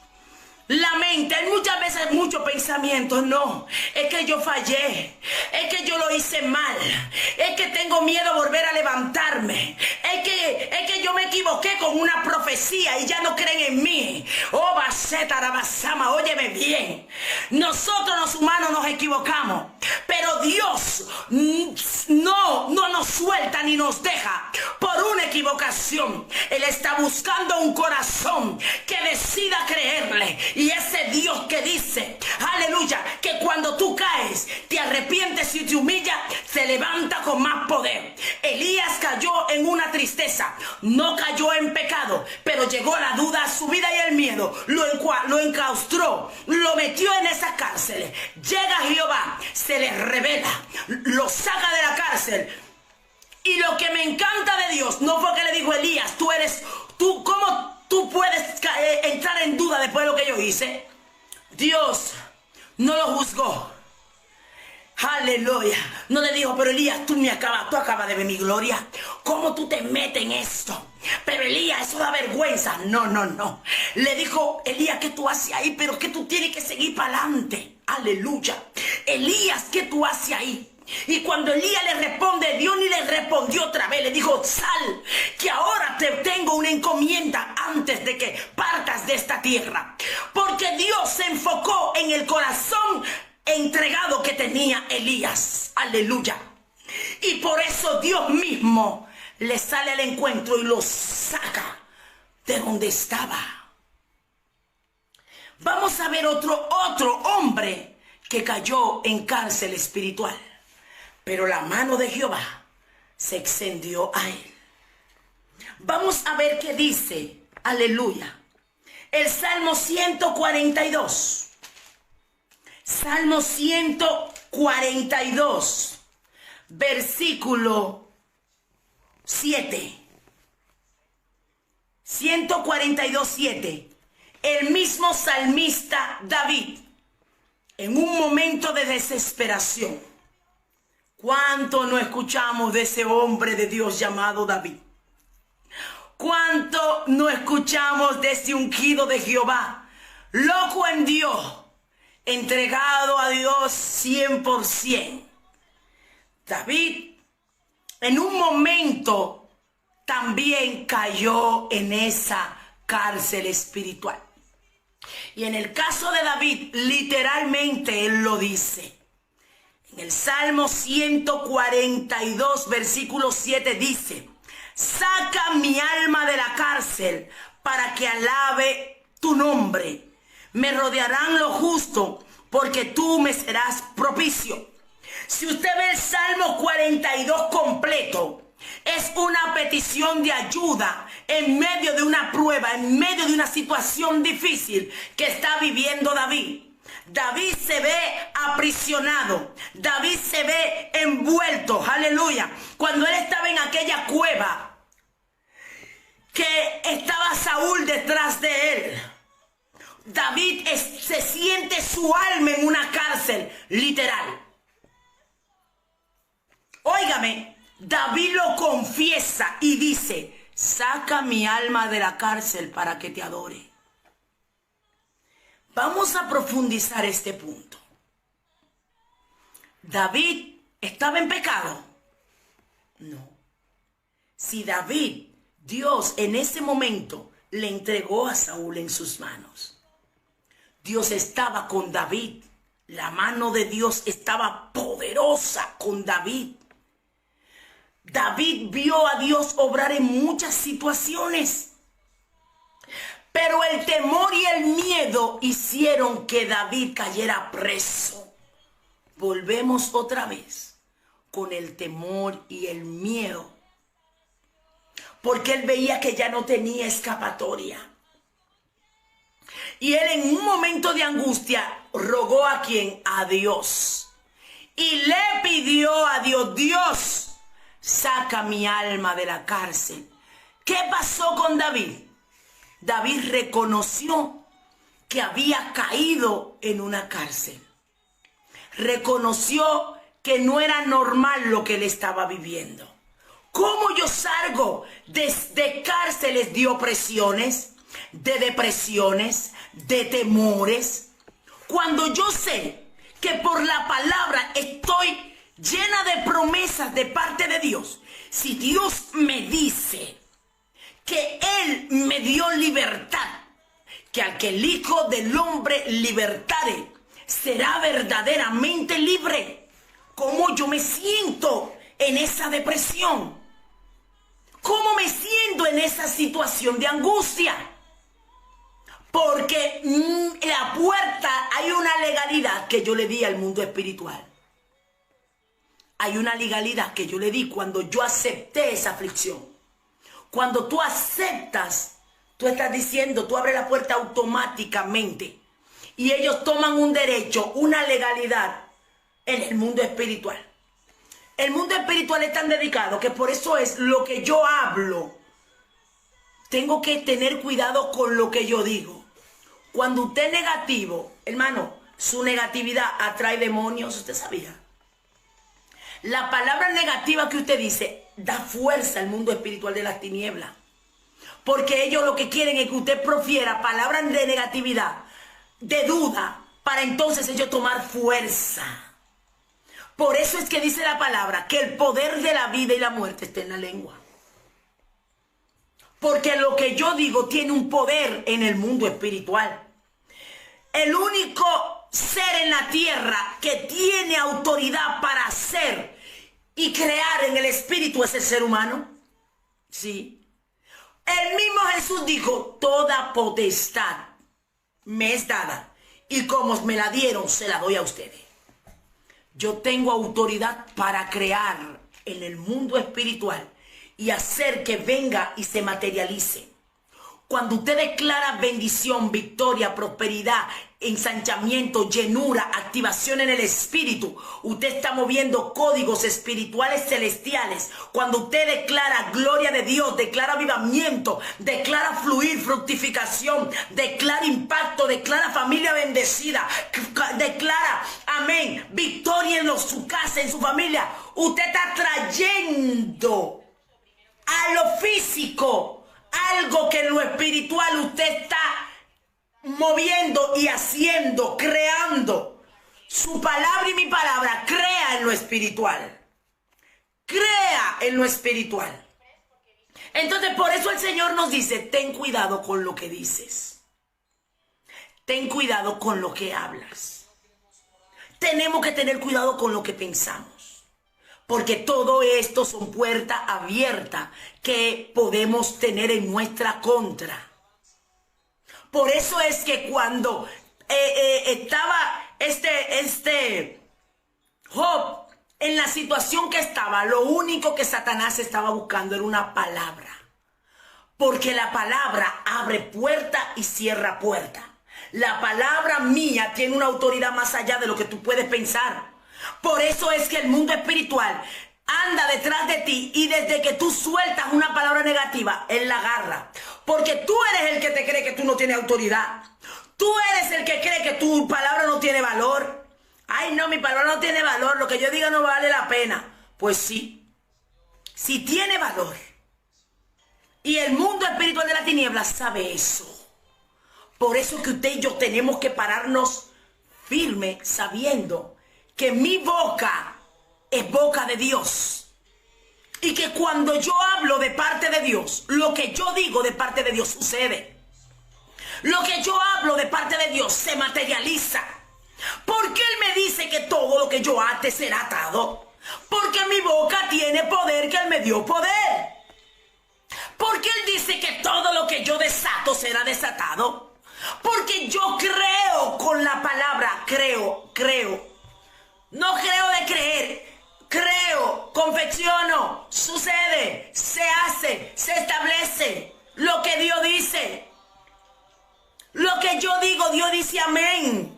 la mente, hay muchas veces muchos pensamientos, no, es que yo fallé, es que yo lo hice mal, es que tengo miedo a volver a levantarme, es que yo me equivoqué con una profecía y ya no creen en mí. Oh, Baseta, Rabasama, óyeme bien, nosotros los humanos nos equivocamos, pero Dios no nos suelta ni nos deja por una equivocación. Él está buscando un corazón que decida creerle. Y ese Dios que dice, aleluya, que cuando tú caes, te arrepientes y te humillas, se levanta con más poder. Elías cayó en una tristeza, no cayó en pecado, pero llegó la duda a su vida y el miedo, lo enclaustró, lo metió en esa cárcel. Llega Jehová, se le revela, lo saca de la cárcel. Y lo que me encanta de Dios, no fue que le dijo Elías, ¿cómo tú puedes entrar en duda después de lo que yo hice? Dios no lo juzgó. Aleluya. No le dijo, pero Elías, tú acabas de ver mi gloria. ¿Cómo tú te metes en esto? Pero Elías, eso da vergüenza. No. Le dijo, Elías, ¿qué tú haces ahí? Pero que tú tienes que seguir para adelante. Aleluya. Elías, ¿qué tú haces ahí? Y cuando Elías le responde, Dios ni le respondió otra vez, le dijo, sal, que ahora te tengo una encomienda antes de que partas de esta tierra. Porque Dios se enfocó en el corazón entregado que tenía Elías. Aleluya. Y por eso Dios mismo le sale al encuentro y lo saca de donde estaba. Vamos a ver otro hombre que cayó en cárcel espiritual. Pero la mano de Jehová se extendió a él. Vamos a ver qué dice, aleluya, el Salmo 142. Salmo 142, versículo 7. 142, 7. El mismo salmista David, en un momento de desesperación. ¿Cuánto no escuchamos de ese hombre de Dios llamado David? ¿Cuánto no escuchamos de ese ungido de Jehová? Loco en Dios, entregado a Dios 100%. David, en un momento, también cayó en esa cárcel espiritual. Y en el caso de David, literalmente él lo dice. En el Salmo 142, versículo 7 dice, saca mi alma de la cárcel para que alabe tu nombre. Me rodearán los justos porque tú me serás propicio. Si usted ve el Salmo 42 completo, es una petición de ayuda en medio de una prueba, en medio de una situación difícil que está viviendo David. David se ve aprisionado. David se ve envuelto. Aleluya. Cuando él estaba en aquella cueva, que estaba Saúl detrás de él, David se siente su alma en una cárcel, literal. Óigame, David lo confiesa y dice: saca mi alma de la cárcel para que te adore. Vamos a profundizar este punto. ¿David estaba en pecado? No. Si David, Dios en ese momento le entregó a Saúl en sus manos, Dios estaba con David. La mano de Dios estaba poderosa con David. David vio a Dios obrar en muchas situaciones. Pero el temor y el miedo hicieron que David cayera preso. Volvemos otra vez con el temor y el miedo. Porque él veía que ya no tenía escapatoria. Y él en un momento de angustia rogó ¿a quién? A Dios. Y le pidió a Dios: Dios, saca mi alma de la cárcel. ¿Qué pasó con David? David reconoció que había caído en una cárcel. Reconoció que no era normal lo que él estaba viviendo. ¿Cómo yo salgo de cárceles de opresiones, de depresiones, de temores, cuando yo sé que por la palabra estoy llena de promesas de parte de Dios? Si Dios me dice que Él me dio libertad, que al que el Hijo del Hombre libertare será verdaderamente libre, ¿cómo yo me siento en esa depresión? ¿Cómo me siento en esa situación de angustia? Porque en la puerta hay una legalidad que yo le di al mundo espiritual. Hay una legalidad que yo le di cuando yo acepté esa aflicción. Cuando tú aceptas, tú estás diciendo, tú abres la puerta automáticamente. Y ellos toman un derecho, una legalidad en el mundo espiritual. El mundo espiritual es tan dedicado que por eso es lo que yo hablo. Tengo que tener cuidado con lo que yo digo. Cuando usted es negativo, hermano, su negatividad atrae demonios. ¿Usted sabía? La palabra negativa que usted dice da fuerza al mundo espiritual de las tinieblas. Porque ellos lo que quieren es que usted profiera palabras de negatividad, de duda, para entonces ellos tomar fuerza. Por eso es que dice la palabra que el poder de la vida y la muerte está en la lengua. Porque lo que yo digo tiene un poder en el mundo espiritual. El único ser en la tierra que tiene autoridad para hacer y crear en el espíritu es el ser humano. Sí. El mismo Jesús dijo: toda potestad me es dada, y como me la dieron, se la doy a ustedes. Yo tengo autoridad para crear en el mundo espiritual y hacer que venga y se materialice. Cuando usted declara bendición, victoria, prosperidad, ensanchamiento, llenura, activación en el espíritu, usted está moviendo códigos espirituales celestiales. Cuando usted declara gloria de Dios, declara avivamiento, declara fluir, fructificación, declara impacto, declara familia bendecida, declara, amén, victoria en su casa, en su familia. Usted está trayendo a lo físico algo que en lo espiritual usted está moviendo y haciendo, creando. Su palabra y mi palabra crea en lo espiritual. Crea en lo espiritual. Entonces por eso el Señor nos dice: ten cuidado con lo que dices. Ten cuidado con lo que hablas. Tenemos que tener cuidado con lo que pensamos. Porque todo esto son puertas abiertas que podemos tener en nuestra contra. Por eso es que cuando estaba Job en la situación que estaba, lo único que Satanás estaba buscando era una palabra. Porque la palabra abre puerta y cierra puerta. La palabra mía tiene una autoridad más allá de lo que tú puedes pensar. Por eso es que el mundo espiritual anda detrás de ti y desde que tú sueltas una palabra negativa, él la agarra. Porque tú eres el que te cree que tú no tienes autoridad. Tú eres el que cree que tu palabra no tiene valor. Ay, no, mi palabra no tiene valor. Lo que yo diga no vale la pena. Pues sí, sí tiene valor. Y el mundo espiritual de la tiniebla sabe eso. Por eso que usted y yo tenemos que pararnos firme sabiendo que mi boca es boca de Dios. Y que cuando yo hablo de parte de Dios, lo que yo digo de parte de Dios sucede. Lo que yo hablo de parte de Dios se materializa. Porque Él me dice que todo lo que yo ate será atado. Porque mi boca tiene poder, que Él me dio poder. Porque Él dice que todo lo que yo desato será desatado. Porque yo creo con la palabra, creo. No creo de creer, creo, confecciono, sucede, se hace, se establece lo que Dios dice. Lo que yo digo, Dios dice amén.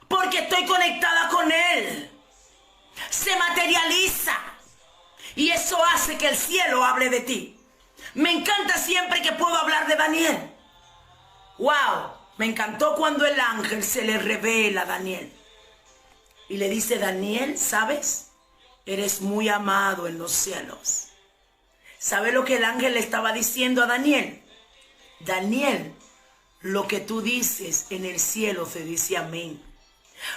Porque estoy conectada con Él. Se materializa. Y eso hace que el cielo hable de ti. Me encanta siempre que puedo hablar de Daniel. Wow, me encantó cuando el ángel se le revela a Daniel. Y le dice, Daniel, ¿sabes? Eres muy amado en los cielos. ¿Sabe lo que el ángel le estaba diciendo a Daniel? Daniel, lo que tú dices en el cielo se dice amén.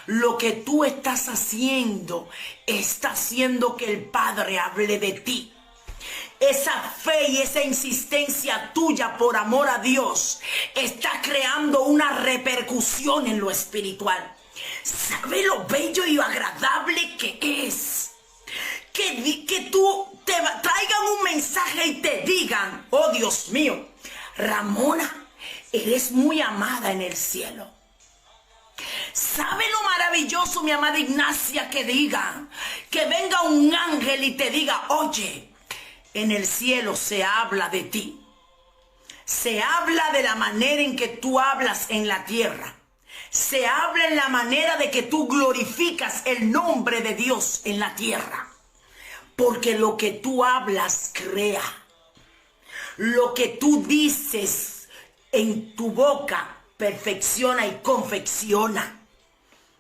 Lo que tú estás haciendo está haciendo que el Padre hable de ti. Esa fe y esa insistencia tuya por amor a Dios está creando una repercusión en lo espiritual. ¿Sabe lo bello y agradable que es? Que tú te traigan un mensaje y te digan, oh Dios mío, Ramona, eres muy amada en el cielo. ¿Sabe lo maravilloso, mi amada Ignacia, que digan, que venga un ángel y te diga, oye, en el cielo se habla de ti? Se habla de la manera en que tú hablas en la tierra. Se habla en la manera de que tú glorificas el nombre de Dios en la tierra. Porque lo que tú hablas crea. Lo que tú dices en tu boca perfecciona y confecciona.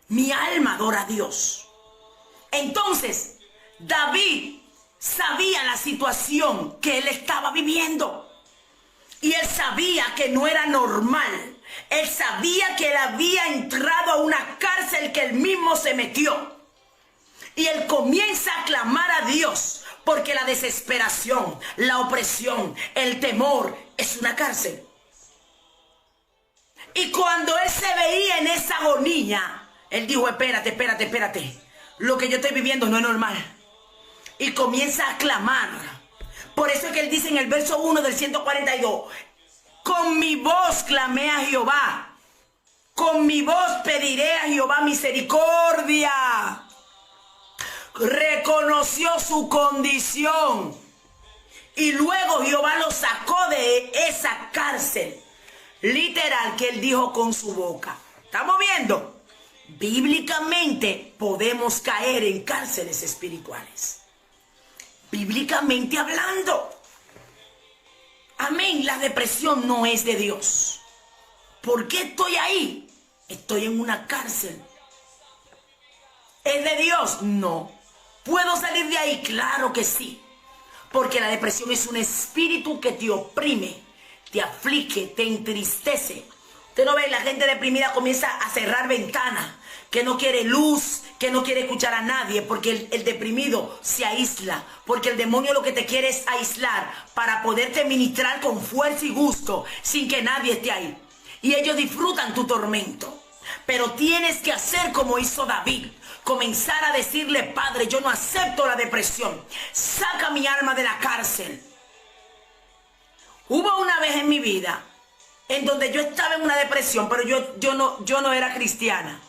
Mi alma adora a Dios. Entonces, David sabía la situación que él estaba viviendo. Y él sabía que no era normal. Él sabía que él había entrado a una cárcel que él mismo se metió. Y él comienza a clamar a Dios. Porque la desesperación, la opresión, el temor es una cárcel. Y cuando él se veía en esa agonía, él dijo, espérate. Lo que yo estoy viviendo no es normal. Y comienza a clamar. Por eso es que él dice en el verso 1 del 142, con mi voz clamé a Jehová. Con mi voz pediré a Jehová misericordia. Reconoció su condición. Y luego Jehová lo sacó de esa cárcel. Literal, que él dijo con su boca. ¿Estamos viendo? Bíblicamente podemos caer en cárceles espirituales. Bíblicamente hablando. Amén. La depresión no es de Dios. ¿Por qué estoy ahí? Estoy en una cárcel. ¿Es de Dios? No. ¿Puedo salir de ahí? Claro que sí. Porque la depresión es un espíritu que te oprime, te aflige, te entristece. Usted no ve, la gente deprimida comienza a cerrar ventanas, que no quiere luz, que no quiere escuchar a nadie, porque el deprimido se aísla, porque el demonio lo que te quiere es aislar para poderte ministrar con fuerza y gusto sin que nadie esté ahí. Y ellos disfrutan tu tormento. Pero tienes que hacer como hizo David. Comenzar a decirle, Padre, yo no acepto la depresión. Saca mi alma de la cárcel. Hubo una vez en mi vida en donde yo estaba en una depresión, pero yo no era cristiana.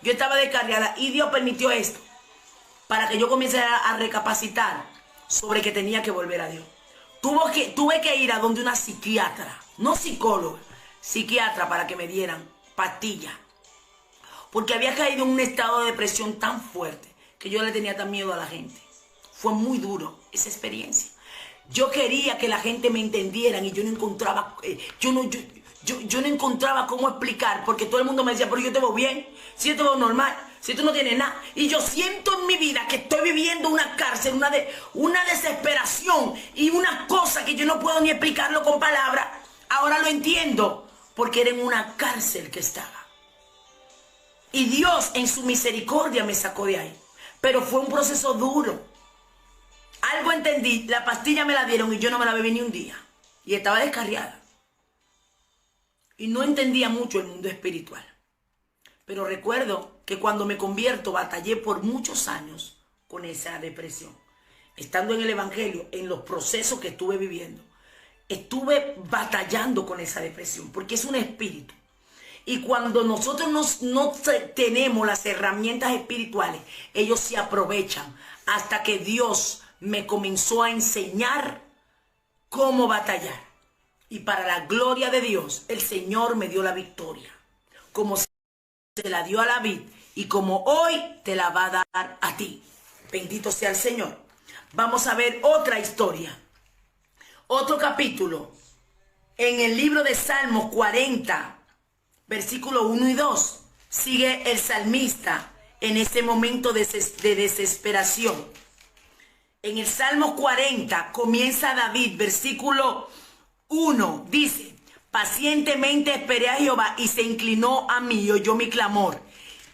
Yo estaba descarriada y Dios permitió esto para que yo comience a recapacitar sobre que tenía que volver a Dios. Tuve que ir a donde una psiquiatra, no psicóloga, psiquiatra, para que me dieran pastillas. Porque había caído en un estado de depresión tan fuerte que yo le tenía tan miedo a la gente. Fue muy duro esa experiencia. Yo quería que la gente me entendiera y yo no encontraba, yo no encontraba cómo explicar, porque todo el mundo me decía, pero yo te veo bien, si yo te veo normal, si tú no tienes nada. Y yo siento en mi vida que estoy viviendo una cárcel, una desesperación y una cosa que yo no puedo ni explicarlo con palabras. Ahora lo entiendo, porque era en una cárcel que estaba. Y Dios en su misericordia me sacó de ahí. Pero fue un proceso duro. Algo entendí, la pastilla me la dieron y yo no me la bebí ni un día. Y estaba descarriada. Y no entendía mucho el mundo espiritual. Pero recuerdo que cuando me convierto batallé por muchos años con esa depresión. Estando en el evangelio, en los procesos que estuve viviendo, estuve batallando con esa depresión porque es un espíritu. Y cuando nosotros no tenemos las herramientas espirituales, ellos se aprovechan hasta que Dios me comenzó a enseñar cómo batallar. Y para la gloria de Dios, el Señor me dio la victoria. Como se la dio a David y como hoy te la va a dar a ti. Bendito sea el Señor. Vamos a ver otra historia. Otro capítulo. En el libro de Salmos 40, versículo 1 y 2. Sigue el salmista en ese momento de desesperación. En el Salmo 40 comienza David, versículo 1, dice: pacientemente esperé a Jehová y se inclinó a mí y oyó mi clamor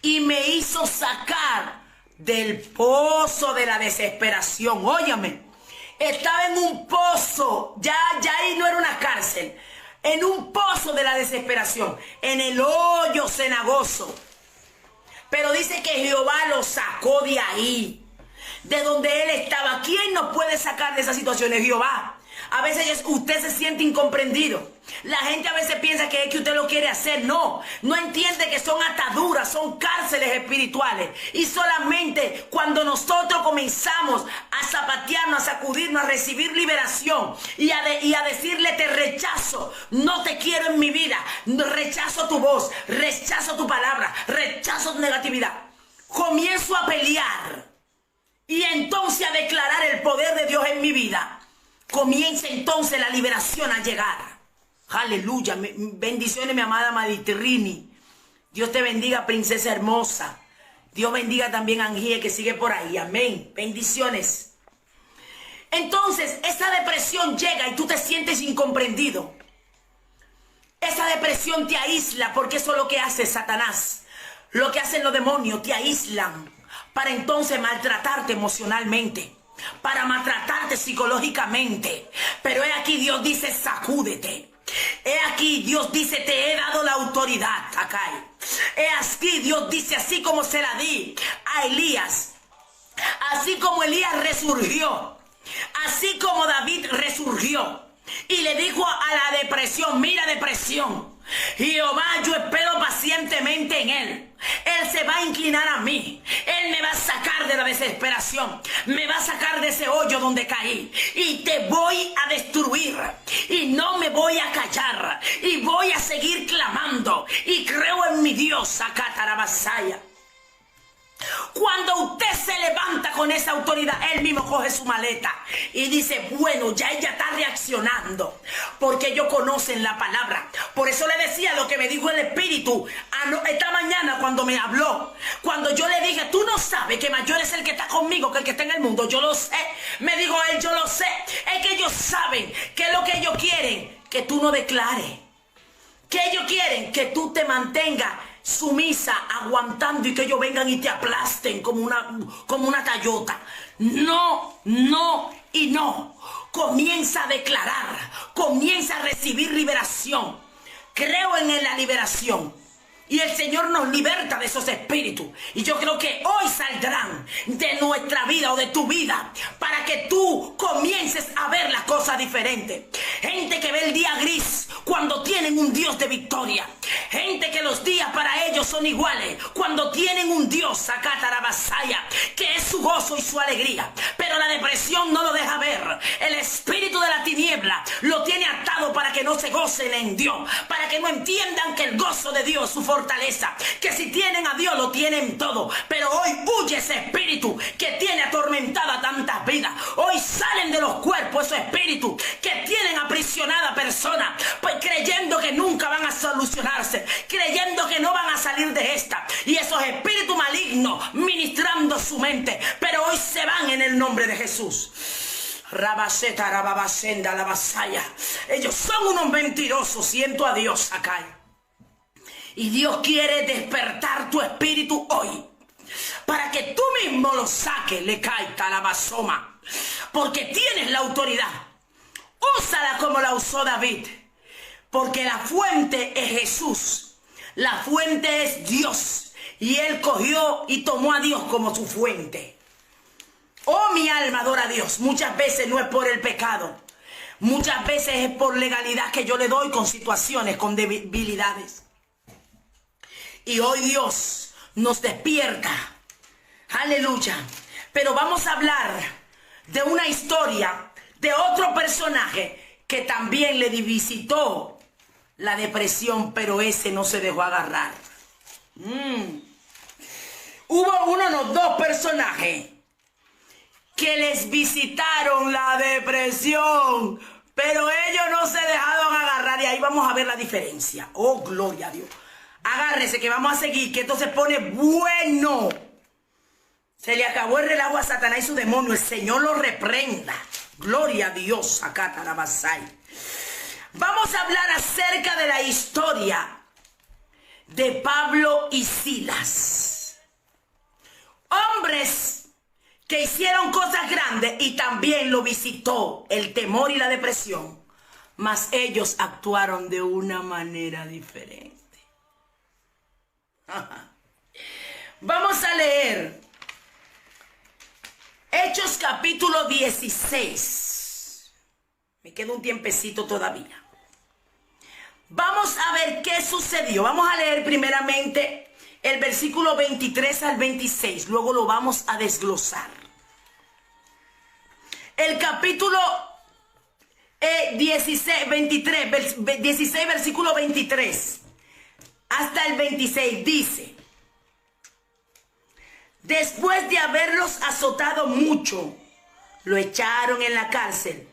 y me hizo sacar del pozo de la desesperación. Óyame, estaba en un pozo, ya ahí no era una cárcel, en un pozo de la desesperación, en el hoyo cenagoso. Pero dice que Jehová lo sacó de ahí, de donde él estaba. ¿Quién nos puede sacar de esas situaciones? Jehová. A veces usted se siente incomprendido. La gente a veces piensa que es que usted lo quiere hacer. No entiende que son ataduras, son cárceles espirituales. Y solamente cuando nosotros comenzamos a zapatearnos, a sacudirnos, a recibir liberación y a decirle: te rechazo, no te quiero en mi vida, rechazo tu voz, rechazo tu palabra, rechazo tu negatividad, comienzo a pelear y entonces a declarar el poder de Dios en mi vida. Comienza entonces la liberación a llegar. Aleluya. Bendiciones, mi amada Maditrini. Dios te bendiga, princesa hermosa. Dios bendiga también a Angie, que sigue por ahí. Amén. Bendiciones. Entonces, esa depresión llega y tú te sientes incomprendido. Esa depresión te aísla, porque eso es lo que hace Satanás. Lo que hacen los demonios, te aíslan para entonces maltratarte emocionalmente, para maltratarte psicológicamente. Pero he aquí Dios dice: sacúdete. He aquí Dios dice: te he dado la autoridad. Acá. He aquí Dios dice: así como se la di a Elías, así como Elías resurgió, así como David resurgió y le dijo a la depresión: mira, depresión, Jehová, yo espero pacientemente en él. Él se va a inclinar a mí. Él me va a sacar de la desesperación. Me va a sacar de ese hoyo donde caí. Y te voy a destruir. Y no me voy a callar. Y voy a seguir clamando. Y creo en mi Dios. Acatarabasaya. Cuando usted se levanta con esa autoridad, él mismo coge su maleta y dice: bueno, ya ella está reaccionando, porque ellos conocen la palabra. Por eso le decía lo que me dijo el Espíritu esta mañana cuando me habló. Cuando yo le dije: tú no sabes que mayor es el que está conmigo que el que está en el mundo. Yo lo sé. Me dijo él: yo lo sé. Es que ellos saben que es lo que ellos quieren, que tú no declares. Que ellos quieren que tú te mantengas sumisa, aguantando, y que ellos vengan y te aplasten como una tallota. No y no. Comienza a declarar, comienza a recibir liberación. Creo en la liberación. Y el Señor nos liberta de esos espíritus. Y yo creo que hoy saldrán de nuestra vida o de tu vida, para que tú comiences a ver las cosas diferentes. Gente que ve el día gris cuando tienen un Dios de victoria. Gente que los días para ellos son iguales cuando tienen un Dios, Acatarabasaya, que es su gozo y su alegría. Pero pero la depresión no lo deja ver. El espíritu de la tiniebla lo tiene atado para que no se gocen en Dios, para que no entiendan que el gozo de Dios es su fortaleza, que si tienen a Dios lo tienen todo. Pero hoy huye ese espíritu que tiene atormentada tantas vidas. Hoy salen de los cuerpos esos espíritus que tienen aprisionada personas, pues creyendo que nunca van a solucionarse, creyendo que no van a salir de esta, y esos espíritus malignos ministrando su mente, pero hoy se van en el nombre de Jesús. Rabaseta, rababasenda, la vasalla. Ellos son unos mentirosos, siento a Dios acá. Y Dios quiere despertar tu espíritu hoy, para que tú mismo lo saques, le caita la basoma, porque tienes la autoridad. Úsala como la usó David, porque la fuente es Jesús, la fuente es Dios, y él cogió y tomó a Dios como su fuente. Oh, mi alma adora a Dios. Muchas veces no es por el pecado, muchas veces es por legalidad que yo le doy con situaciones, con debilidades. Y hoy Dios nos despierta, aleluya. Pero vamos a hablar de una historia de otro personaje que también le visitó la depresión, pero ese no se dejó agarrar. Hubo dos personajes que les visitaron la depresión, pero ellos no se dejaron agarrar, y ahí vamos a ver la diferencia. Oh, gloria a Dios. Agárrese que vamos a seguir, que esto se pone bueno. Se le acabó el relajo a Satanás y su demonio. El Señor lo reprenda. Gloria a Dios. Acá Tarabasai. Vamos a hablar acerca de la historia de Pablo y Silas. Hombres que hicieron cosas grandes y también lo visitó el temor y la depresión. Mas ellos actuaron de una manera diferente. Vamos a leer Hechos capítulo 16. Me queda un tiempecito todavía. Vamos a ver qué sucedió. Vamos a leer primeramente el versículo 23 al 26. Luego lo vamos a desglosar. El capítulo 16, versículo 23 hasta el 26 dice: después de haberlos azotado mucho, lo echaron en la cárcel,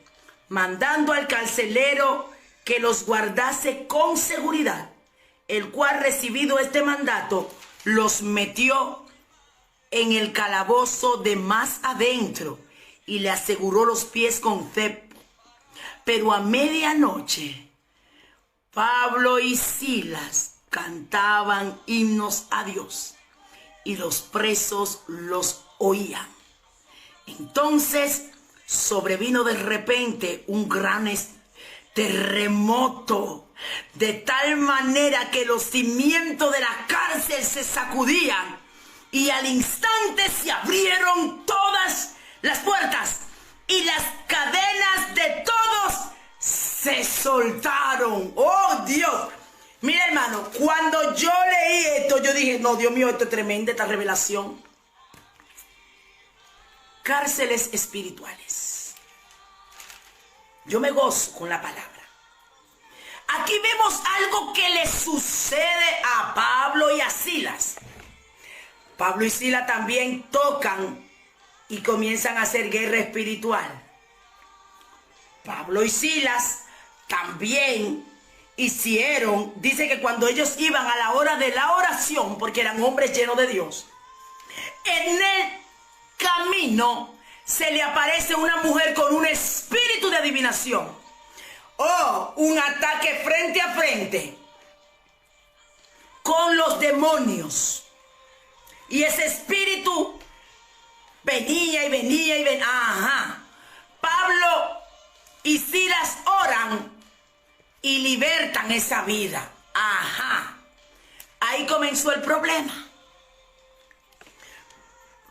mandando al carcelero que los guardase con seguridad, el cual, recibido este mandato, los metió en el calabozo de más adentro y le aseguró los pies con cepo. Pero a medianoche, Pablo y Silas cantaban himnos a Dios, y los presos los oían. Entonces sobrevino de repente un gran terremoto, de tal manera que los cimientos de la cárcel se sacudían, y al instante se abrieron todas las puertas y las cadenas de todos se soltaron. ¡Oh, Dios! Mira, hermano, cuando yo leí esto, yo dije, no, Dios mío, esto es tremenda, esta revelación. Cárceles espirituales. Yo me gozo con la palabra. Aquí vemos algo que le sucede a Pablo y a Silas. Pablo y Silas también tocan y comienzan a hacer guerra espiritual. Pablo y Silas también hicieron, dice que cuando ellos iban a la hora de la oración, porque eran hombres llenos de Dios, en el camino se le aparece una mujer con un espíritu de adivinación. Oh, un ataque frente a frente con los demonios. Y ese espíritu venía y venía y venía. Ajá. Pablo y Silas oran y libertan esa vida. Ajá. Ahí comenzó el problema.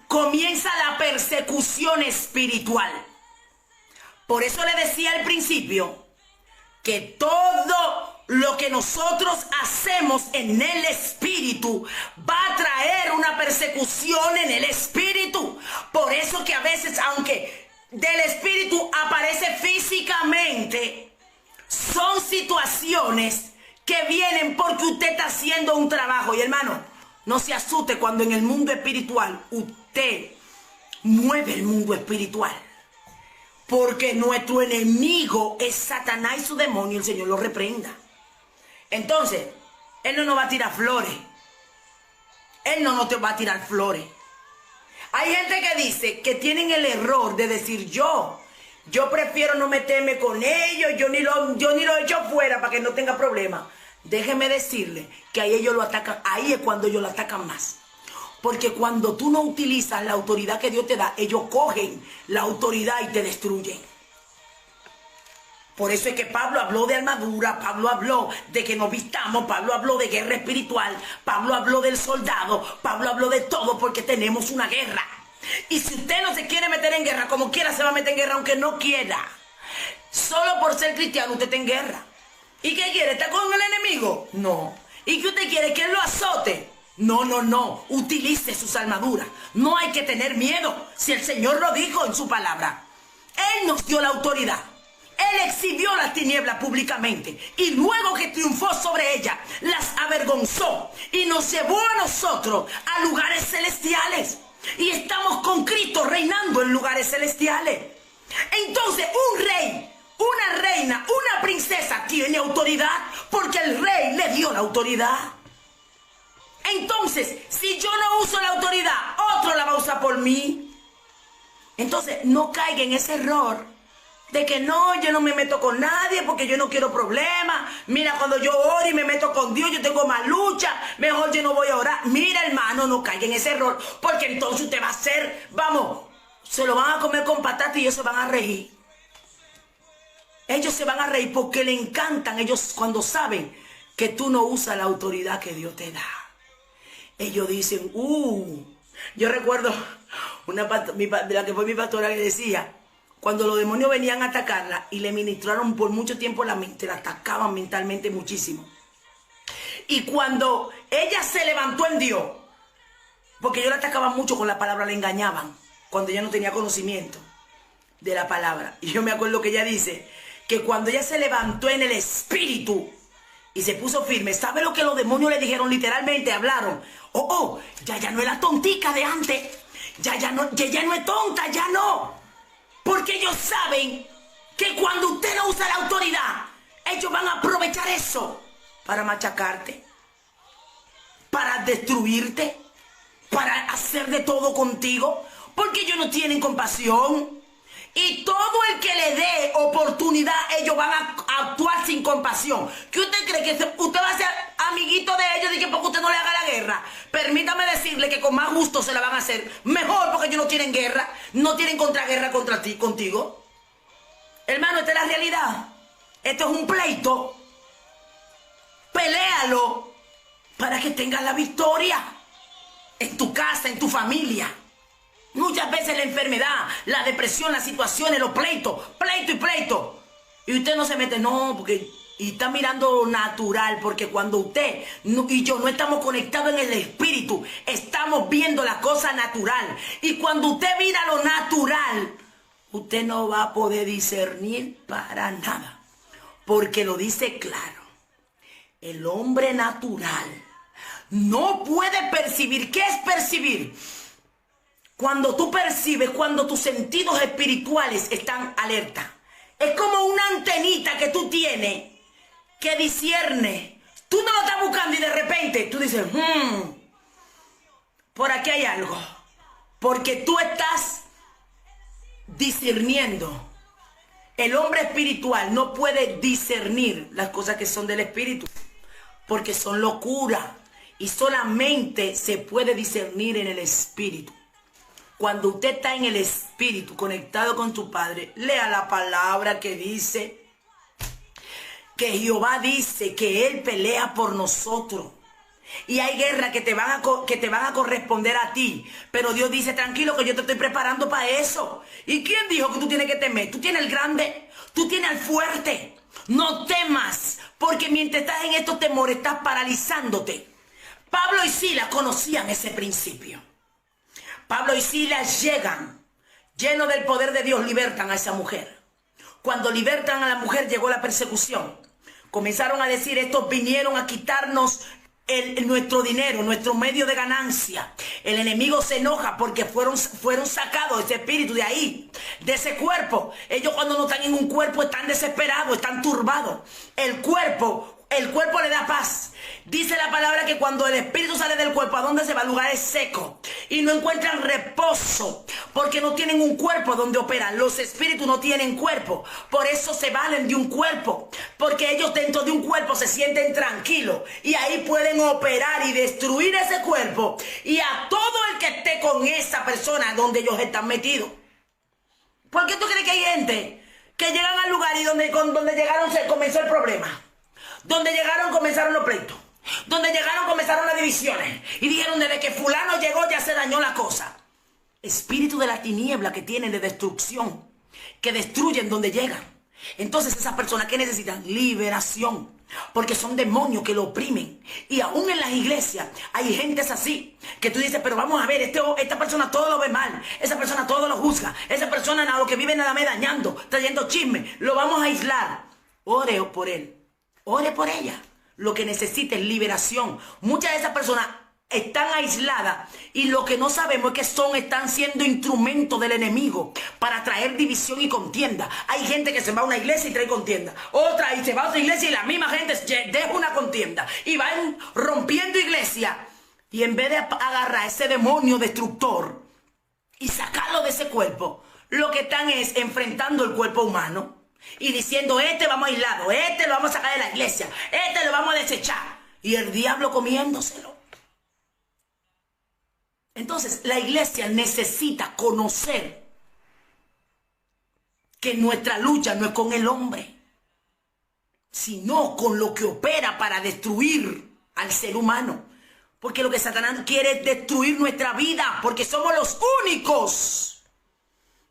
Comienza la persecución espiritual. Por eso le decía al principio que todo lo que nosotros hacemos en el espíritu va a traer una persecución en el espíritu. Por eso que a veces, aunque del espíritu aparece físicamente, son situaciones que vienen porque usted está haciendo un trabajo. Y hermano, no se asuste cuando en el mundo espiritual usted mueve el mundo espiritual. Porque nuestro enemigo es Satanás y su demonio, el Señor lo reprenda. Entonces, Él no nos va a tirar flores. Él no te va a tirar flores. Hay gente que dice que tienen el error de decir yo prefiero no meterme con ellos, yo ni lo echo fuera para que no tenga problemas. Déjeme decirle que ahí ellos lo atacan, ahí es cuando ellos lo atacan más. Porque cuando tú no utilizas la autoridad que Dios te da, ellos cogen la autoridad y te destruyen. Por eso es que Pablo habló de armadura, Pablo habló de que nos vistamos, Pablo habló de guerra espiritual, Pablo habló del soldado, Pablo habló de todo porque tenemos una guerra. Y si usted no se quiere meter en guerra, como quiera se va a meter en guerra, aunque no quiera. Solo por ser cristiano usted está en guerra. ¿Y qué quiere? ¿Está con el enemigo? No. ¿Y qué usted quiere? ¿Que él lo azote? No. Utilice sus armaduras. No hay que tener miedo. Si el Señor lo dijo en su palabra. Él nos dio la autoridad. Él exhibió las tinieblas públicamente y luego que triunfó sobre ellas, las avergonzó y nos llevó a nosotros a lugares celestiales. Y estamos con Cristo reinando en lugares celestiales. Entonces un rey, una reina, una princesa tiene autoridad porque el rey le dio la autoridad. Entonces, si yo no uso la autoridad, otro la va a usar por mí. Entonces, no caiga en ese error de que no, yo no me meto con nadie porque yo no quiero problemas. Mira, cuando yo oro y me meto con Dios, yo tengo más lucha. Mejor yo no voy a orar. Mira, hermano, no caiga en ese error porque entonces usted va a ser, vamos, se lo van a comer con patata y ellos se van a reír. Ellos se van a reír porque le encantan. Ellos cuando saben que tú no usas la autoridad que Dios te da. Ellos dicen, yo recuerdo de la que fue mi pastora que decía, cuando los demonios venían a atacarla y le ministraron por mucho tiempo la mente, la atacaban mentalmente muchísimo. Y cuando ella se levantó en Dios, porque ellos la atacaban mucho con la palabra, le engañaban, cuando ella no tenía conocimiento de la palabra. Y yo me acuerdo que ella dice que cuando ella se levantó en el espíritu y se puso firme, ¿sabe lo que los demonios le dijeron? Literalmente hablaron. Ya no es la tontica de antes. Ya no es tonta, ya no. Porque ellos saben que cuando usted no usa la autoridad, ellos van a aprovechar eso para machacarte, para destruirte, para hacer de todo contigo, porque ellos no tienen compasión. Y todo el que le dé oportunidad, ellos van a actuar sin compasión. ¿Qué usted cree? ¿Que usted va a ser amiguito de ellos y que porque usted no le haga la guerra? Permítame decirle que con más gusto se la van a hacer. Mejor porque ellos no tienen guerra, no tienen contraguerra contra ti, contigo. Hermano, esta es la realidad. Esto es un pleito. Peléalo para que tengas la victoria en tu casa, en tu familia. Muchas veces la enfermedad, la depresión, las situaciones, los pleitos, pleito. Y usted no se mete, no, porque y está mirando natural, porque cuando usted y yo no estamos conectados en el espíritu, estamos viendo la cosa natural. Y cuando usted mira lo natural, usted no va a poder discernir para nada, porque lo dice claro. El hombre natural no puede percibir. ¿Qué es percibir? Cuando tú percibes, cuando tus sentidos espirituales están alerta. Es como una antenita que tú tienes que discierne. Tú no lo estás buscando y de repente tú dices, por aquí hay algo. Porque tú estás discerniendo. El hombre espiritual no puede discernir las cosas que son del espíritu, porque son locura. Y solamente se puede discernir en el espíritu. Cuando usted está en el espíritu, conectado con tu Padre, lea la palabra que dice que Jehová dice que Él pelea por nosotros. Y hay guerras que te van a corresponder a ti. Pero Dios dice, tranquilo, que yo te estoy preparando para eso. ¿Y quién dijo que tú tienes que temer? Tú tienes el grande, tú tienes al fuerte. No temas, porque mientras estás en estos temores estás paralizándote. Pablo y Silas conocían ese principio. Pablo y Silas llegan, llenos del poder de Dios, libertan a esa mujer. Cuando libertan a la mujer llegó la persecución. Comenzaron a decir, estos vinieron a quitarnos nuestro dinero, nuestro medio de ganancia. El enemigo se enoja porque fueron sacados ese espíritu de ahí, de ese cuerpo. Ellos cuando no están en un cuerpo están desesperados, están turbados. El cuerpo le da paz. Dice la palabra que cuando el espíritu sale del cuerpo, ¿a dónde se va? A lugares secos. Y no encuentran reposo, porque no tienen un cuerpo donde operan. Los espíritus no tienen cuerpo. Por eso se valen de un cuerpo. Porque ellos dentro de un cuerpo se sienten tranquilos. Y ahí pueden operar y destruir ese cuerpo. Y a todo el que esté con esa persona donde ellos están metidos. ¿Por qué tú crees que hay gente que llegan al lugar y donde llegaron se comenzó el problema? Donde llegaron comenzaron los pleitos. Donde llegaron comenzaron las divisiones. Y dijeron, desde que fulano llegó ya se dañó la cosa. Espíritu de la tiniebla que tienen de destrucción, que destruyen donde llegan. Entonces esas personas que necesitan liberación, porque son demonios que lo oprimen. Y aún en las iglesias hay gentes así, que tú dices, pero vamos a ver, esta persona todo lo ve mal, esa persona todo lo juzga, esa persona nada, lo que vive nada me dañando, trayendo chisme, lo vamos a aislar. Ore por él. Ore por ella. Lo que necesita es liberación. Muchas de esas personas están aisladas y lo que no sabemos es que están siendo instrumentos del enemigo para traer división y contienda. Hay gente que se va a una iglesia y trae contienda. Otra y se va a otra iglesia y la misma gente deja una contienda. Y van rompiendo iglesia. Y en vez de agarrar ese demonio destructor y sacarlo de ese cuerpo, lo que están es enfrentando el cuerpo humano. Y diciendo, vamos a aislarlo, lo vamos a sacar de la iglesia, lo vamos a desechar. Y el diablo comiéndoselo. Entonces, la iglesia necesita conocer que nuestra lucha no es con el hombre, sino con lo que opera para destruir al ser humano. Porque lo que Satanás quiere es destruir nuestra vida, porque somos los únicos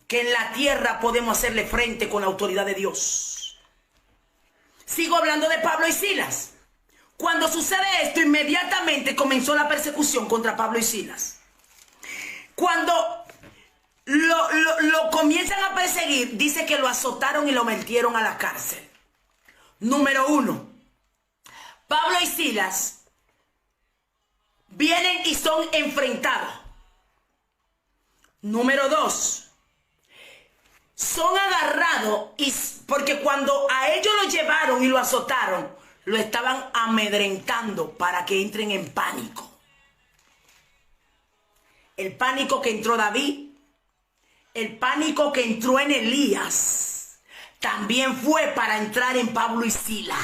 que en la tierra podemos hacerle frente con la autoridad de Dios. Sigo hablando de Pablo y Silas. Cuando sucede esto, inmediatamente comenzó la persecución contra Pablo y Silas. Cuando lo comienzan a perseguir, dice que lo azotaron y lo metieron a la cárcel. Número 1. Pablo y Silas vienen y son enfrentados. Número 2. Son agarrados porque cuando a ellos lo llevaron y lo azotaron, lo estaban amedrentando para que entren en pánico. El pánico que entró David, el pánico que entró en Elías, también fue para entrar en Pablo y Silas.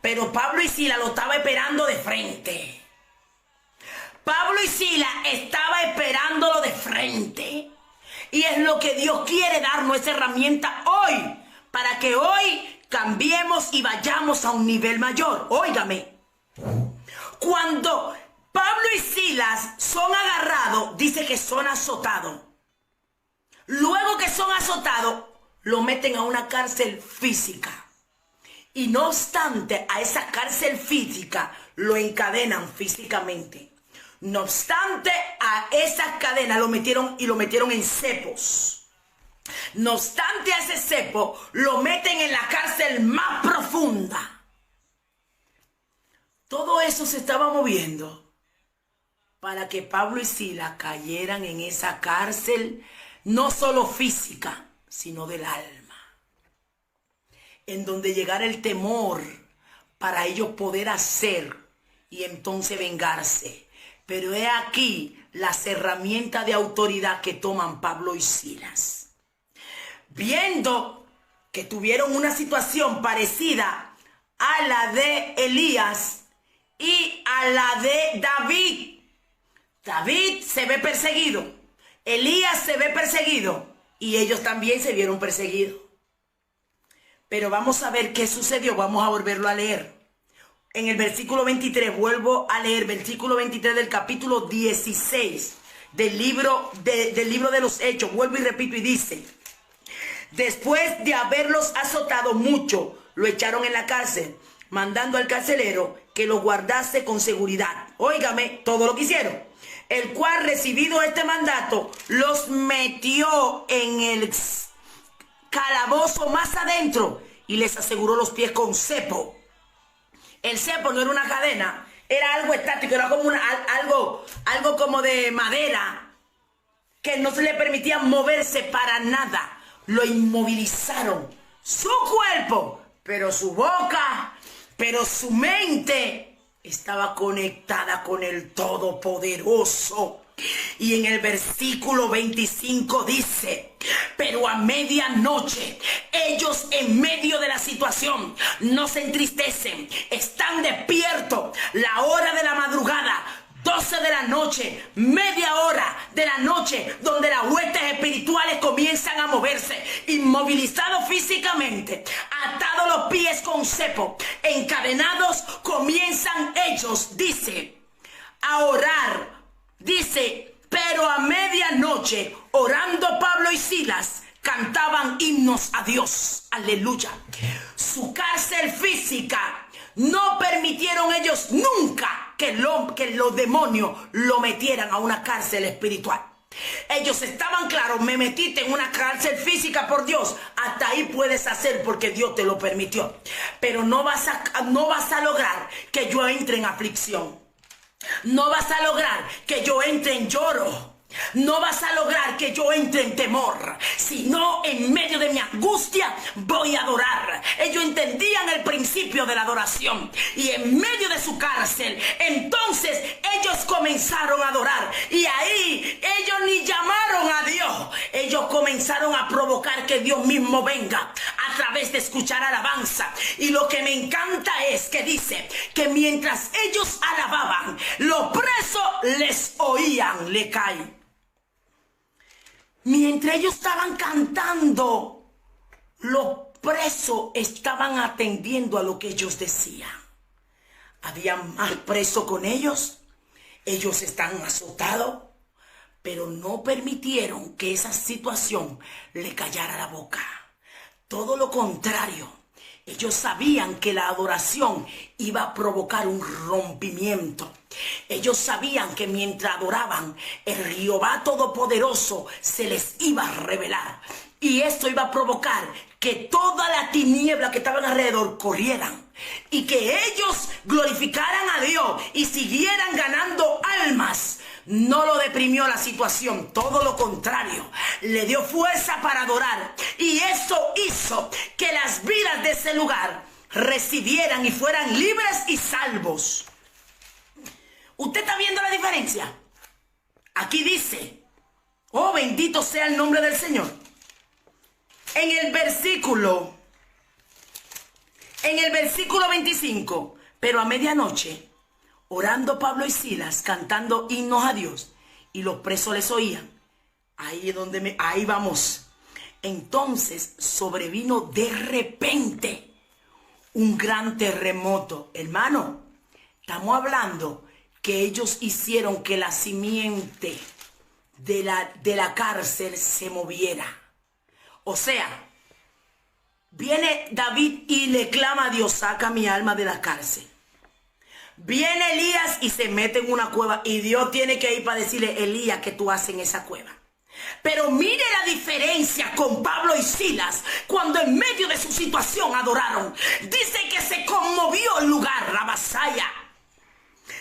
Pero Pablo y Silas lo estaba esperando de frente. Pablo y Silas estaba esperándolo de frente. Y es lo que Dios quiere darnos, esa herramienta hoy, para que hoy cambiemos y vayamos a un nivel mayor. Óigame, cuando Pablo y Silas son agarrados, dice que son azotados. Luego que son azotados, lo meten a una cárcel física. Y no obstante, a esa cárcel física lo encadenan físicamente. No obstante, a esas cadenas lo metieron en cepos. No obstante, a ese cepo lo meten en la cárcel más profunda. Todo eso se estaba moviendo para que Pablo y Silas cayeran en esa cárcel, no solo física, sino del alma. En donde llegara el temor para ellos poder hacer y entonces vengarse. Pero he aquí las herramientas de autoridad que toman Pablo y Silas. Viendo que tuvieron una situación parecida a la de Elías y a la de David. David se ve perseguido, Elías se ve perseguido y ellos también se vieron perseguidos. Pero vamos a ver qué sucedió, vamos a volverlo a leer. En el versículo 23, vuelvo a leer, versículo 23 del capítulo 16 del libro de los Hechos. Vuelvo y repito y dice: después de haberlos azotado mucho, lo echaron en la cárcel, mandando al carcelero que lo guardase con seguridad. Óigame, todo lo que hicieron. El cual, recibido este mandato, los metió en el calabozo más adentro y les aseguró los pies con cepo. El cepo no era una cadena, era algo estático, era como algo como de madera que no se le permitía moverse para nada. Lo inmovilizaron, su cuerpo, pero su boca, pero su mente estaba conectada con el Todopoderoso. Y en el versículo 25 dice: pero a medianoche ellos, en medio de la situación, no se entristecen, están despiertos. La hora de la madrugada, 12 de la noche, media hora de la noche, donde las huestes espirituales comienzan a moverse, inmovilizados físicamente, atados los pies con cepo, encadenados, comienzan ellos, dice, a orar. Dice, pero a medianoche, orando Pablo y Silas, cantaban himnos a Dios. Aleluya. Su cárcel física no permitieron ellos nunca que los demonios lo metieran a una cárcel espiritual. Ellos estaban claros: me metiste en una cárcel física por Dios, hasta ahí puedes hacer porque Dios te lo permitió, pero no vas a lograr que yo entre en aflicción. No vas a lograr que yo entre en lloro. No vas a lograr que yo entre en temor, sino en medio de mi angustia voy a adorar. Ellos entendían el principio de la adoración, y en medio de su cárcel, entonces ellos comenzaron a adorar. Y ahí ellos ni llamaron a Dios, ellos comenzaron a provocar que Dios mismo venga a través de escuchar alabanza. Y lo que me encanta es que dice que mientras ellos alababan, los presos les oían, le caen. Mientras ellos estaban cantando, los presos estaban atendiendo a lo que ellos decían. Había más presos con ellos. Ellos estaban azotados, pero no permitieron que esa situación le callara la boca. Todo lo contrario, ellos sabían que la adoración iba a provocar un rompimiento. Ellos sabían que mientras adoraban, el Jehová Todopoderoso se les iba a revelar. Y esto iba a provocar que toda la tiniebla que estaban alrededor corrieran. Y que ellos glorificaran a Dios y siguieran ganando almas. No lo deprimió la situación, todo lo contrario, le dio fuerza para adorar. Y eso hizo que las vidas de ese lugar recibieran y fueran libres y salvos. ¿Usted está viendo la diferencia? Aquí dice, oh, bendito sea el nombre del Señor. En el versículo 25, pero a medianoche, orando Pablo y Silas, cantando himnos a Dios, y los presos les oían. Ahí vamos. Entonces sobrevino de repente un gran terremoto. Hermano, estamos hablando que ellos hicieron que la simiente de la cárcel se moviera. O sea, viene David y le clama a Dios: saca mi alma de la cárcel. Viene Elías y se mete en una cueva, y Dios tiene que ir para decirle: Elías, ¿qué tú haces en esa cueva? Pero mire la diferencia con Pablo y Silas cuando en medio de su situación adoraron. Dice que se conmovió el lugar, Rabasaya.